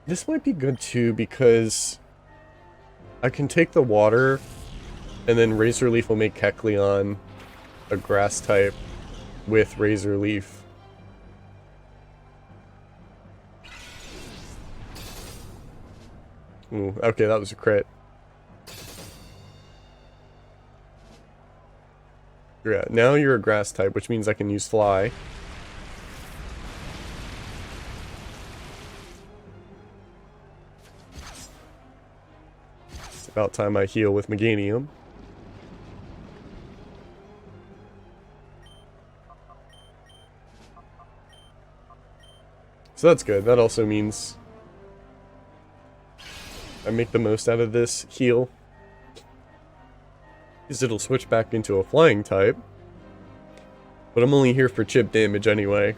This might be good too because I can take the water, and then Razor Leaf will make Kecleon a grass type with Razor Leaf. Ooh, okay, that was a crit. Yeah, now you're a grass type, which means I can use Fly. About time I heal with Meganium. So that's good. That also means I make the most out of this heal. Because it'll switch back into a flying type. But I'm only here for chip damage anyway.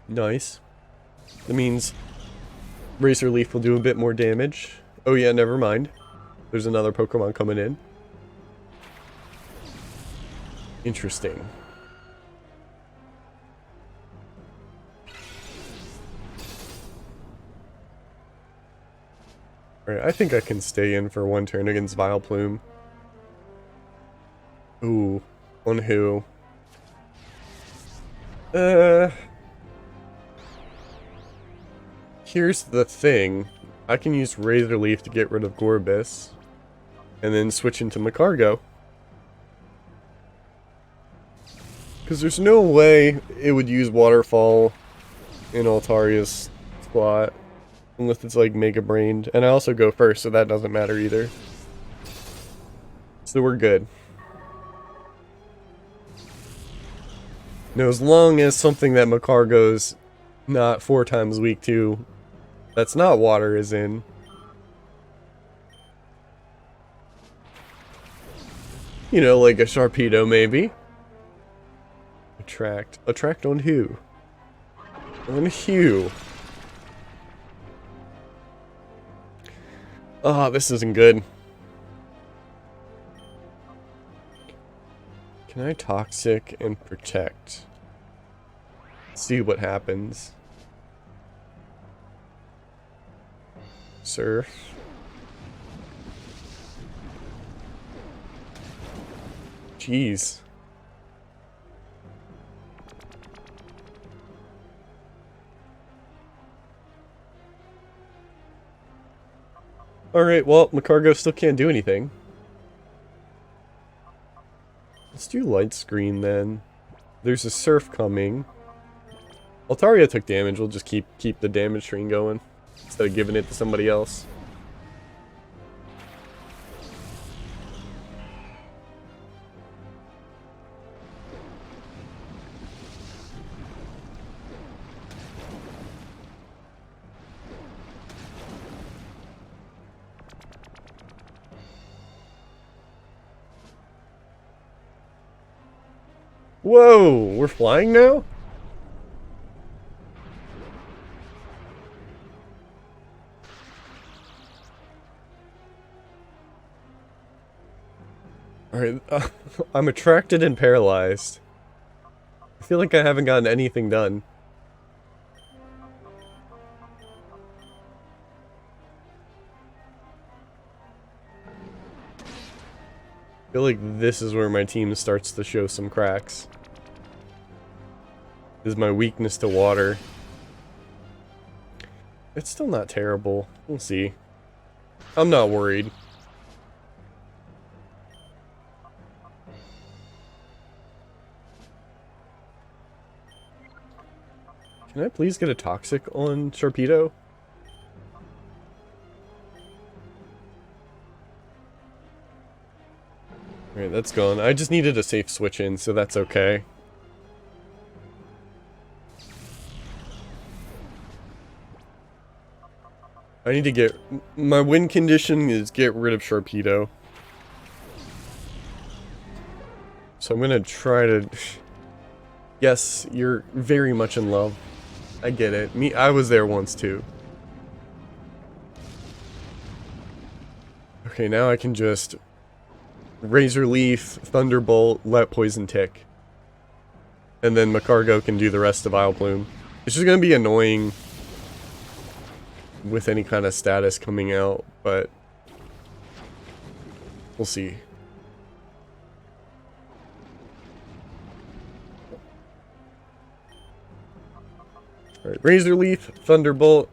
Nice. That means Razor Leaf will do a bit more damage. Oh yeah, never mind. There's another Pokemon coming in. Interesting. Alright, I think I can stay in for one turn against Vileplume. Ooh, on who? Here's the thing. I can use Razor Leaf to get rid of Gorbis, and then switch into Macargo. Because there's no way it would use Waterfall in Altaria's spot. Unless it's like Mega Brained. And I also go first, so that doesn't matter either. So we're good. Now, as long as something that Macargo's not 4 times weak to, that's not water, is in. You know, like a Sharpedo, maybe. Attract. Attract on who? On who? Oh, this isn't good. Can I Toxic and Protect? See what happens. Surf. Jeez. Alright, well, Macargo still can't do anything. Let's do Light Screen then. There's a Surf coming. Altaria took damage, we'll just keep the damage train going instead of giving it to somebody else. Whoa, we're flying now? Alright, I'm attracted and paralyzed. I feel like I haven't gotten anything done. I feel like this is where my team starts to show some cracks. This is my weakness to water. It's still not terrible. We'll see. I'm not worried. Can I please get a Toxic on Sharpedo? Alright, that's gone. I just needed a safe switch in, so that's okay. I need to get... My win condition is get rid of Sharpedo. So I'm gonna try to... Yes, you're very much in love. I get it. I was there once too. Okay, now I can just... Razor Leaf, Thunderbolt, let Poison Tick. And then Macargo can do the rest of Vileplume. It's just gonna be annoying with any kind of status coming out, but we'll see. Alright, Razor Leaf, Thunderbolt.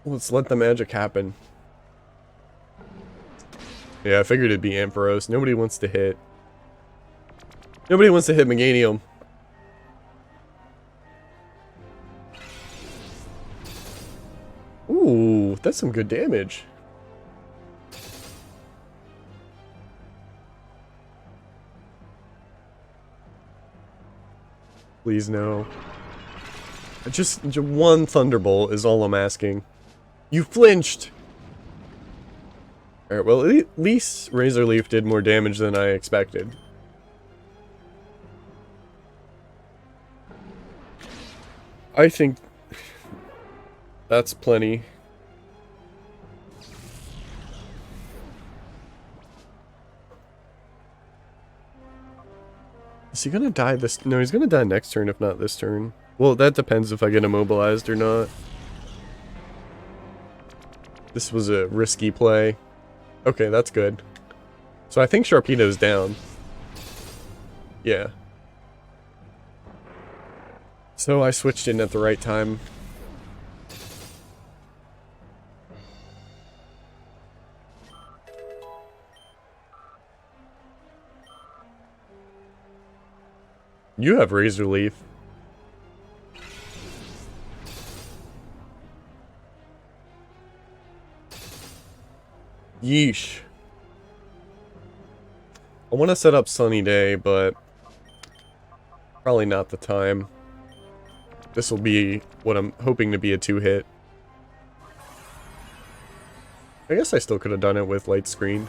Let's let the magic happen. Yeah, I figured it'd be Ampharos. Nobody wants to hit. Nobody wants to hit Meganium. Ooh, that's some good damage. Please no. Just one Thunderbolt is all I'm asking. You flinched! Alright, well at least Razor Leaf did more damage than I expected. I think that's plenty. Is he gonna die this? No, he's gonna die next turn, if not this turn. Well, that depends if I get immobilized or not. This was a risky play. Okay, that's good. So I think Sharpedo's down. Yeah. So I switched in at the right time. You have Razor Leaf. Yeesh. I want to set up Sunny Day, but probably not the time. This will be what I'm hoping to be a 2-hit. I guess I still could have done it with Light Screen.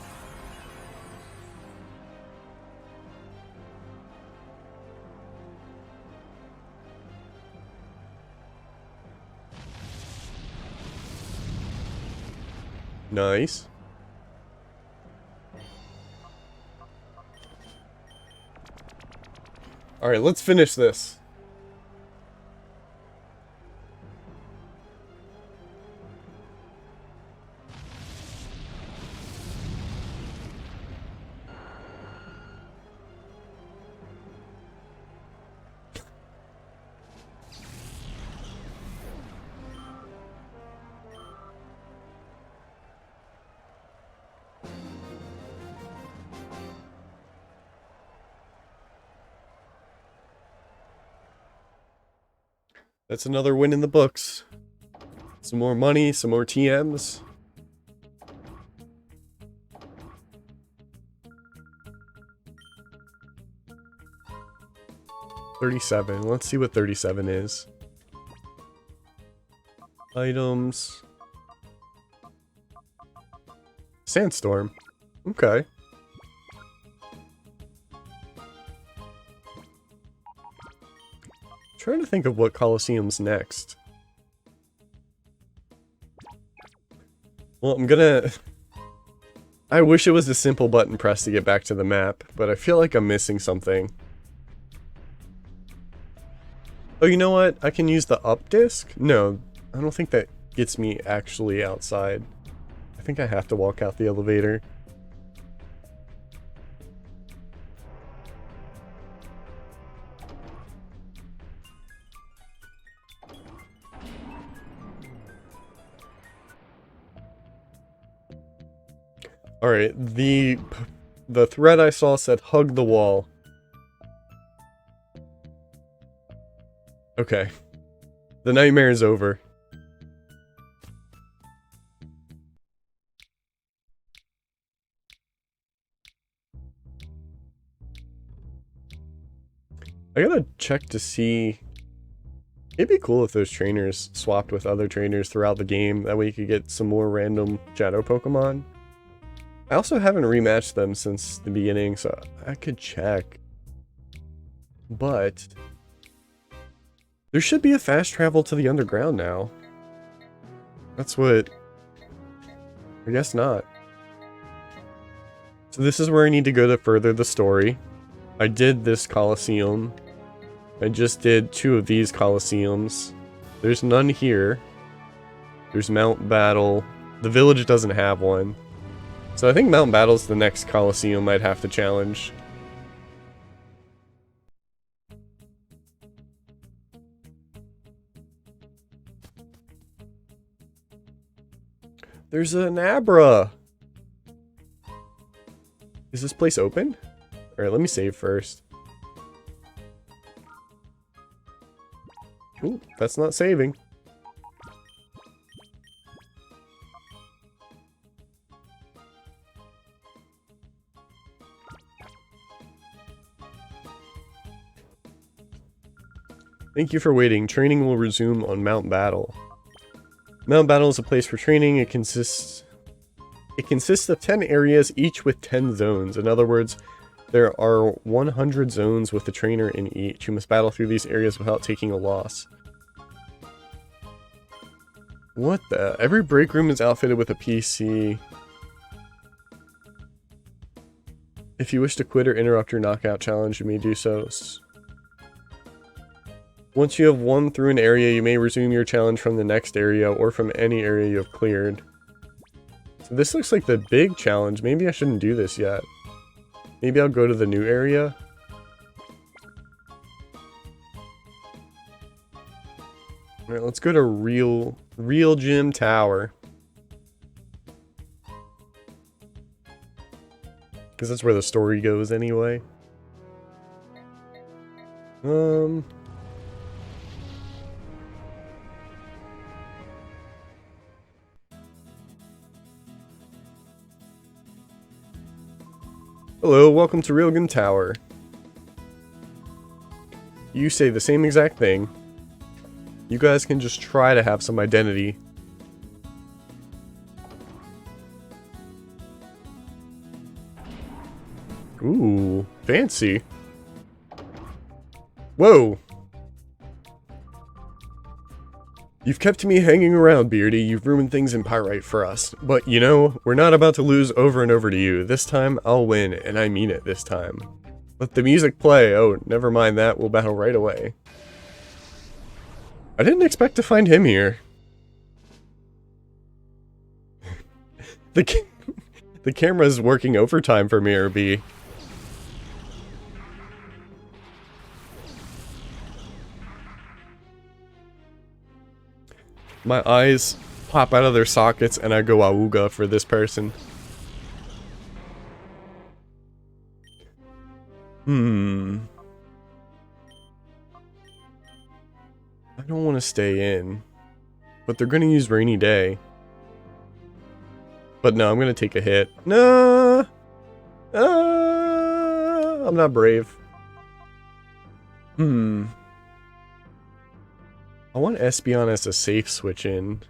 Nice. Alright, let's finish this. That's another win in the books. Some more money, some more TMs. $37. Let's see what 37 is. Items. Sandstorm. Okay. Trying to think of what Colosseum's next. Well, I'm gonna... I wish it was a simple button press to get back to the map, but I feel like I'm missing something. Oh, you know what? I can use the up disc? No, I don't think that gets me actually outside. I think I have to walk out the elevator. Alright, the thread I saw said hug the wall. Okay. The nightmare is over. I gotta check to see... It'd be cool if those trainers swapped with other trainers throughout the game. That way you could get some more random shadow Pokemon. I also haven't rematched them since the beginning, so I could check. But... there should be a fast travel to the underground now. That's what... I guess not. So this is where I need to go to further the story. I did this Colosseum. I just did 2 of these Colosseums. There's none here. There's Mount Battle. The village doesn't have one. So I think Mount Battle's the next Colosseum I'd have to challenge. There's an Abra! Is this place open? Alright, let me save first. Ooh, that's not saving. Thank you for waiting. Training will resume on Mount Battle. Mount Battle is a place for training. It consists of 10 areas, each with 10 zones. In other words, there are 100 zones with a trainer in each. You must battle through these areas without taking a loss. What the? Every break room is outfitted with a PC. If you wish to quit or interrupt your knockout challenge, you may do so. Once you have won through an area, you may resume your challenge from the next area or from any area you have cleared. So this looks like the big challenge. Maybe I shouldn't do this yet. Maybe I'll go to the new area. Alright, let's go to Real Gym Tower. Because that's where the story goes anyway. Hello, welcome to Real Gym Tower. You say the same exact thing. You guys can just try to have some identity. Ooh, fancy. Whoa. You've kept me hanging around, Beardy. You've ruined things in Pyrite for us. But, you know, we're not about to lose over and over to you. This time, I'll win, and I mean it this time. Let the music play. Oh, never mind that. We'll battle right away. I didn't expect to find him here. The camera's working overtime for Mirror B. My eyes pop out of their sockets and I go awooga for this person. I don't want to stay in. But they're going to use Rainy Day. But no, I'm going to take a hit. No! I'm not brave. I want Espeon as a safe switch in.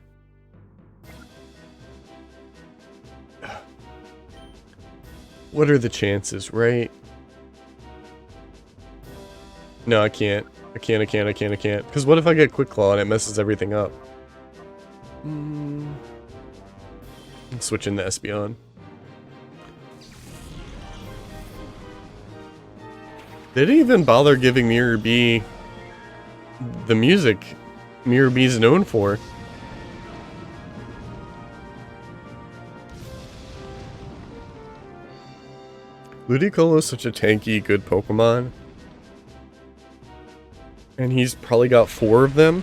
What are the chances, right? No, I can't. I can't. Because what if I get Quick Claw and it messes everything up? Switch into Espeon. They didn't even bother giving Mirror B the music Mirror B is known for. Ludicolo is such a tanky, good Pokemon. And he's probably got 4 of them.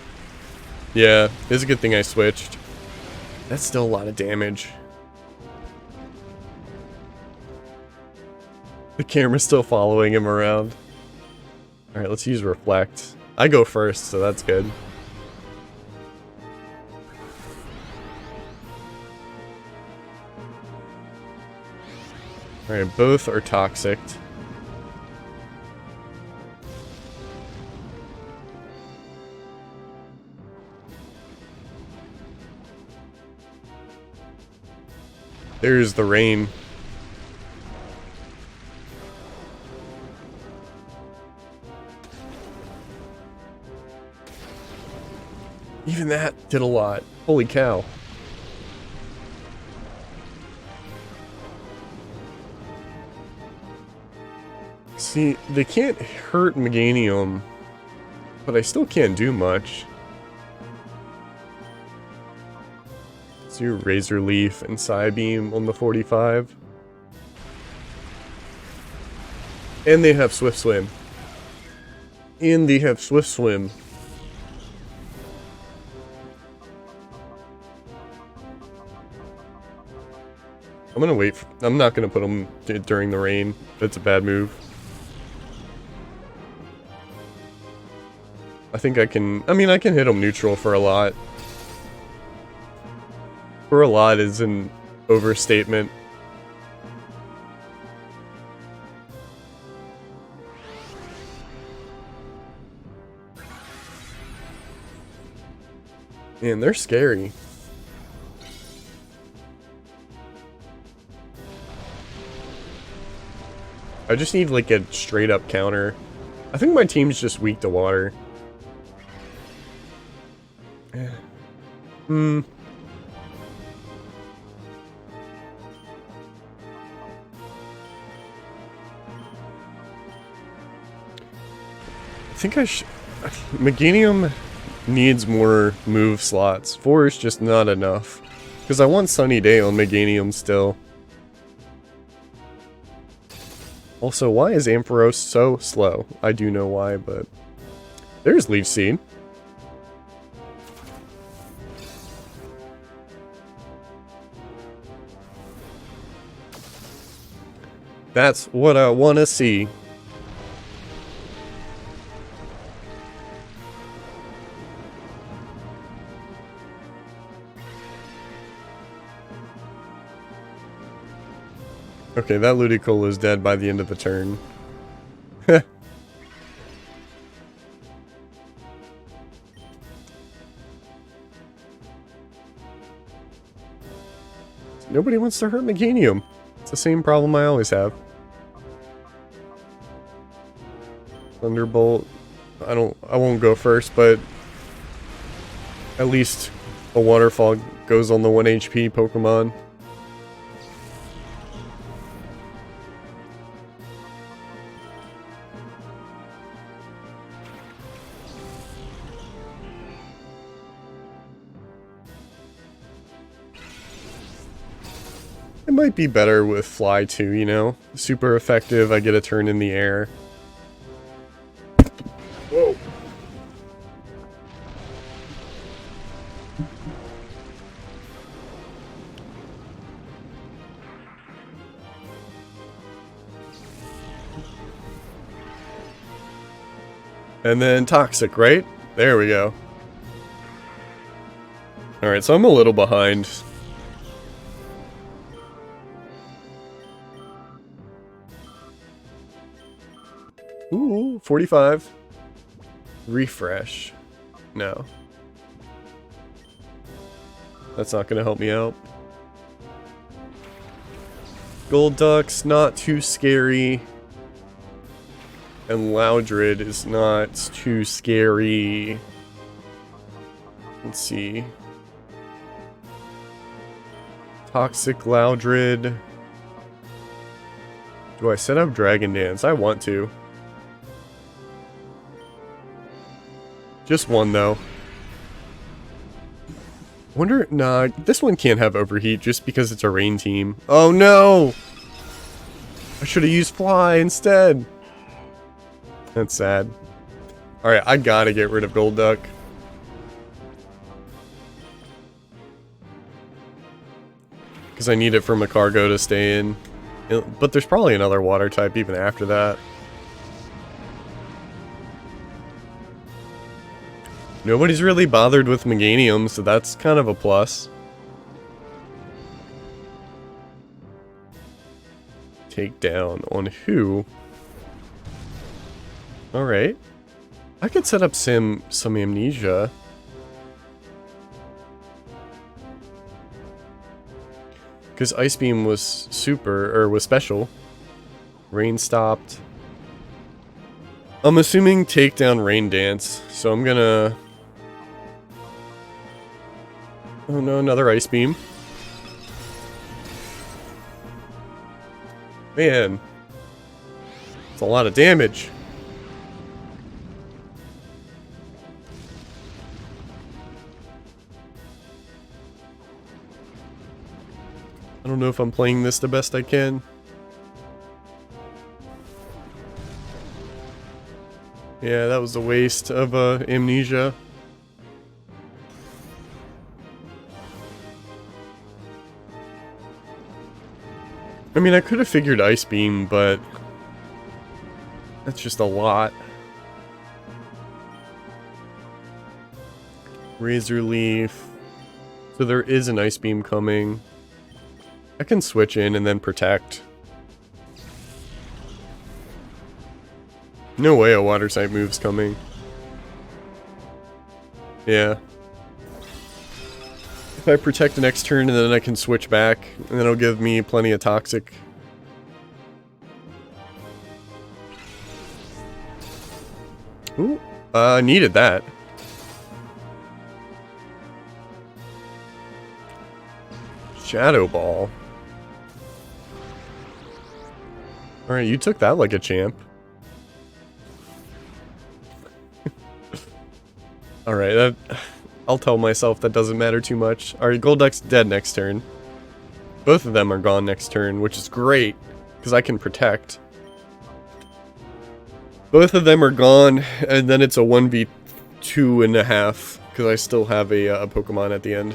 Yeah, it's a good thing I switched. That's still a lot of damage. The camera's still following him around. Alright, let's use Reflect. I go first, so that's good. Alright, both are toxic. There's the rain. Even that did a lot. Holy cow. See, they can't hurt Meganium, but I still can't do much. So your Razor Leaf and Psybeam on the 45. And they have Swift Swim. I'm gonna wait. I'm not gonna put them during the rain. That's a bad move. I think I can. I mean, I can hit them neutral for a lot. For a lot is an overstatement. Man, they're scary. I just need like a straight up counter. I think my team's just weak to water. Hmm. I think I should... Meganium needs more move slots. 4 is just not enough. Because I want Sunny Day on Meganium still. Also, why is Ampharos so slow? I do know why, but... There's Leaf Seed. That's what I want to see. Okay, that Ludicolo is dead by the end of the turn. Nobody wants to hurt Meganium. It's the same problem I always have. Thunderbolt. I won't go first, but at least a waterfall goes on the 1 HP Pokemon. It might be better with Fly too, you know? Super effective, I get a turn in the air. Whoa. And then Toxic, right? There we go. Alright, so I'm a little behind. Ooh, 45. Refresh. No. That's not gonna help me out. Gold Duck's not too scary. And Loudred is not too scary. Let's see. Toxic Loudred. Do I set up Dragon Dance? I want to. Just one, though. Wonder... Nah, this one can't have Overheat just because it's a rain team. Oh, no! I should have used Fly instead. That's sad. Alright, I gotta get rid of Gold Duck. Because I need it for Macargo to stay in. But there's probably another water type even after that. Nobody's really bothered with Meganium, so that's kind of a plus. Take down on who? Alright. I could set up some Amnesia. Because Ice Beam was was special. Rain stopped. I'm assuming take down Rain Dance, so I'm gonna... Oh no, another Ice Beam. Man. It's a lot of damage. I don't know if I'm playing this the best I can. Yeah, that was a waste of Amnesia. I mean, I could have figured Ice Beam, but that's just a lot. Razor Leaf. So there is an Ice Beam coming. I can switch in and then protect. No way a water type move's coming. Yeah. If I protect the next turn and then I can switch back, and then it'll give me plenty of Toxic. Ooh, needed that. Shadow Ball. Alright, you took that like a champ. Alright, I'll tell myself that doesn't matter too much. Alright, Golduck's dead next turn. Both of them are gone next turn, which is great, because I can protect. Both of them are gone, and then it's a 1v2.5, because I still have a Pokemon at the end.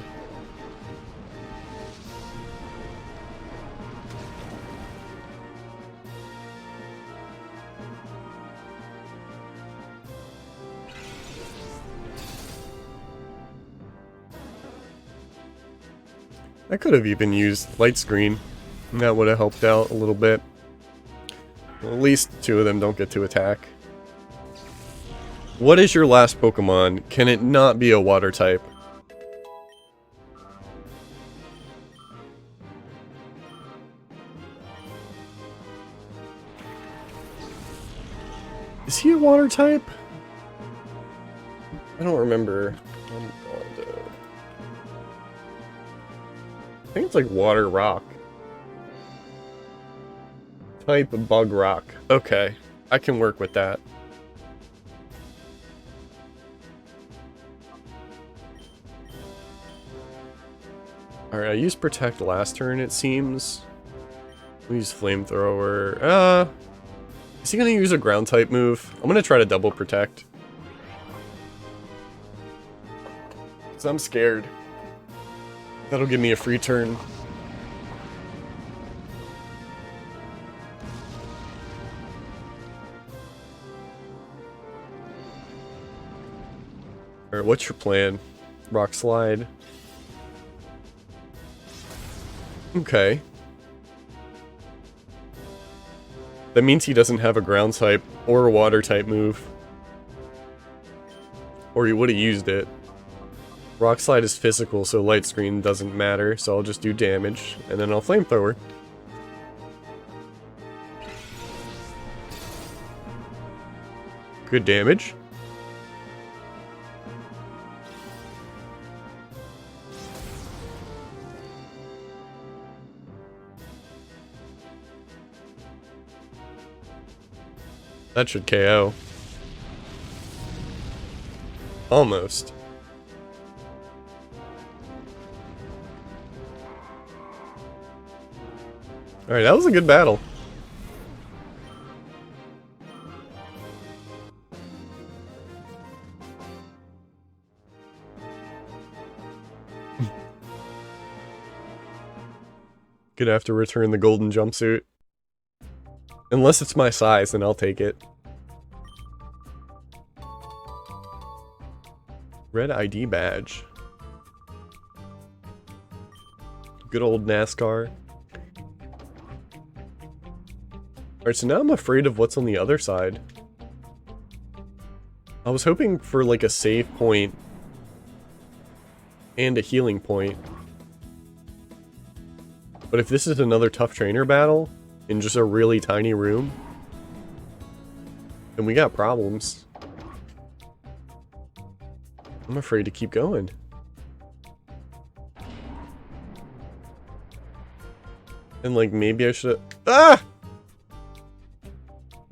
I could have even used Light Screen, and that would have helped out a little bit. Well, at least two of them don't get to attack. What is your last Pokemon? Can it not be a water type? Is he a water type? I don't remember. I think it's like water rock. Type bug rock. Okay, I can work with that. Alright, I used Protect last turn, it seems. We use Flamethrower. Is he gonna use a ground type move? I'm gonna try to double Protect. Because I'm scared. That'll give me a free turn. Alright, what's your plan? Rock Slide. Okay. That means he doesn't have a ground type or a water type move. Or he would have used it. Rock Slide is physical, so Light Screen doesn't matter, so I'll just do damage, and then I'll Flamethrower. Good damage. That should KO. Almost. Alright, that was a good battle. Gonna have to return the golden jumpsuit. Unless it's my size, then I'll take it. Red ID badge. Good old NASCAR. Alright, so now I'm afraid of what's on the other side. I was hoping for like a save point and a healing point. But if this is another tough trainer battle in just a really tiny room, then we got problems. I'm afraid to keep going. And like maybe I should. Ah!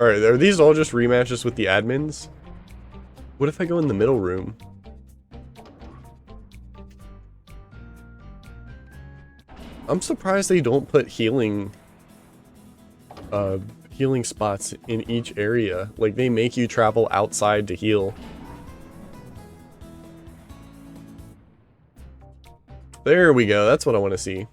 Alright, are these all just rematches with the admins? What if I go in the middle room? I'm surprised they don't put healing spots in each area. Like, they make you travel outside to heal. There we go, that's what I want to see.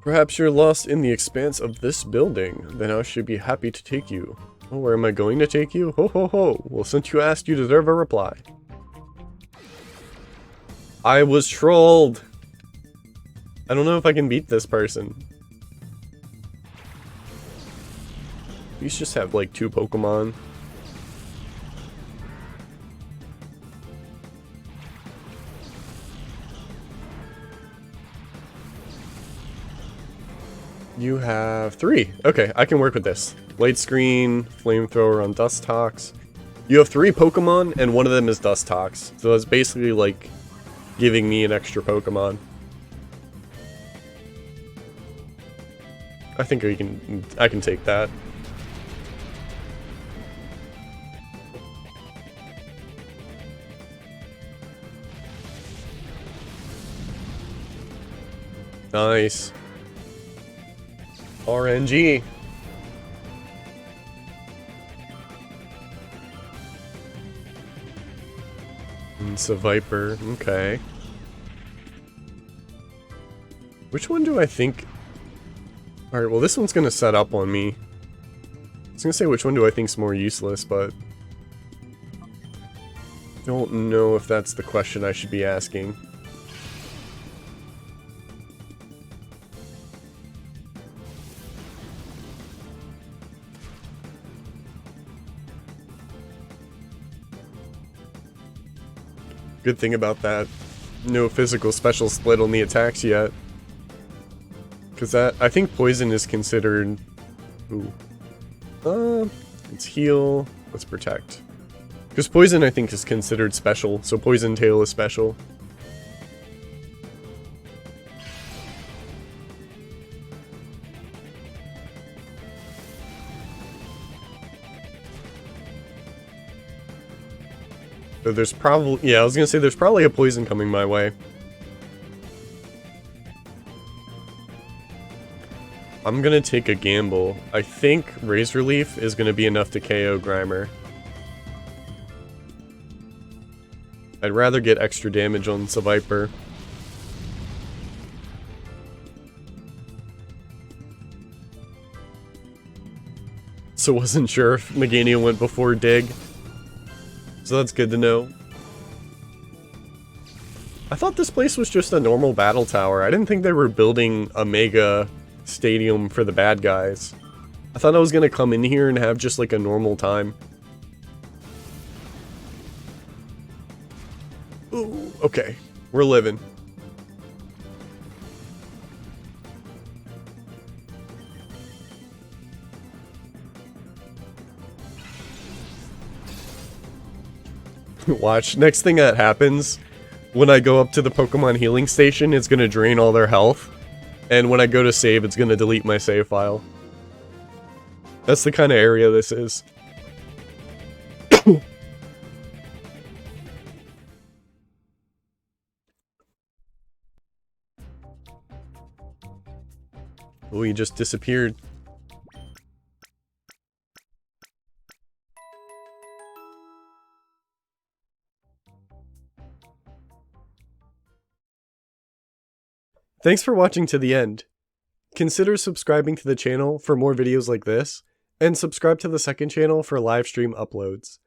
Perhaps you're lost in the expanse of this building. Then I should be happy to take you. Oh, where am I going to take you? Ho ho ho. Well, since you asked, you deserve a reply. I was trolled. I don't know if I can beat this person. These just have like 2 Pokemon. You have 3. Okay, I can work with this. Light Screen, Flamethrower on Dustox. You have 3 Pokemon, and one of them is Dustox. So that's basically like giving me an extra Pokemon. I think I can take that. Nice. RNG. It's a Viper. Okay. Which one do I think... Alright, well this one's gonna set up on me. I was gonna say which one do I think's more useless, but... don't know if that's the question I should be asking. Good thing about that, no physical special split on the attacks yet. Because that, I think poison is considered... Ooh. Let's heal, let's protect. Because poison I think is considered special, so poison tail is special. So there's probably, yeah, I was gonna say there's probably a poison coming my way. I'm gonna take a gamble. I think Razor Leaf is gonna be enough to KO Grimer. I'd rather get extra damage on Seviper. So wasn't sure if Meganium went before Dig. So that's good to know. I thought this place was just a normal battle tower. I didn't think they were building a mega stadium for the bad guys. I thought I was gonna come in here and have just like a normal time. Ooh, okay. We're living. Watch, next thing that happens, when I go up to the Pokemon healing station, it's gonna drain all their health. And when I go to save, it's gonna delete my save file. That's the kind of area this is. Oh, he just disappeared. Thanks for watching to the end. Consider subscribing to the channel for more videos like this, and subscribe to the second channel for live stream uploads.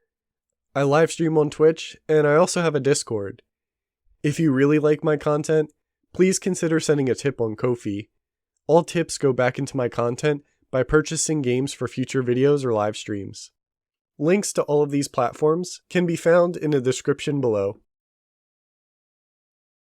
I live stream on Twitch, and I also have a Discord. If you really like my content, please consider sending a tip on Ko-fi. All tips go back into my content by purchasing games for future videos or live streams. Links to all of these platforms can be found in the description below.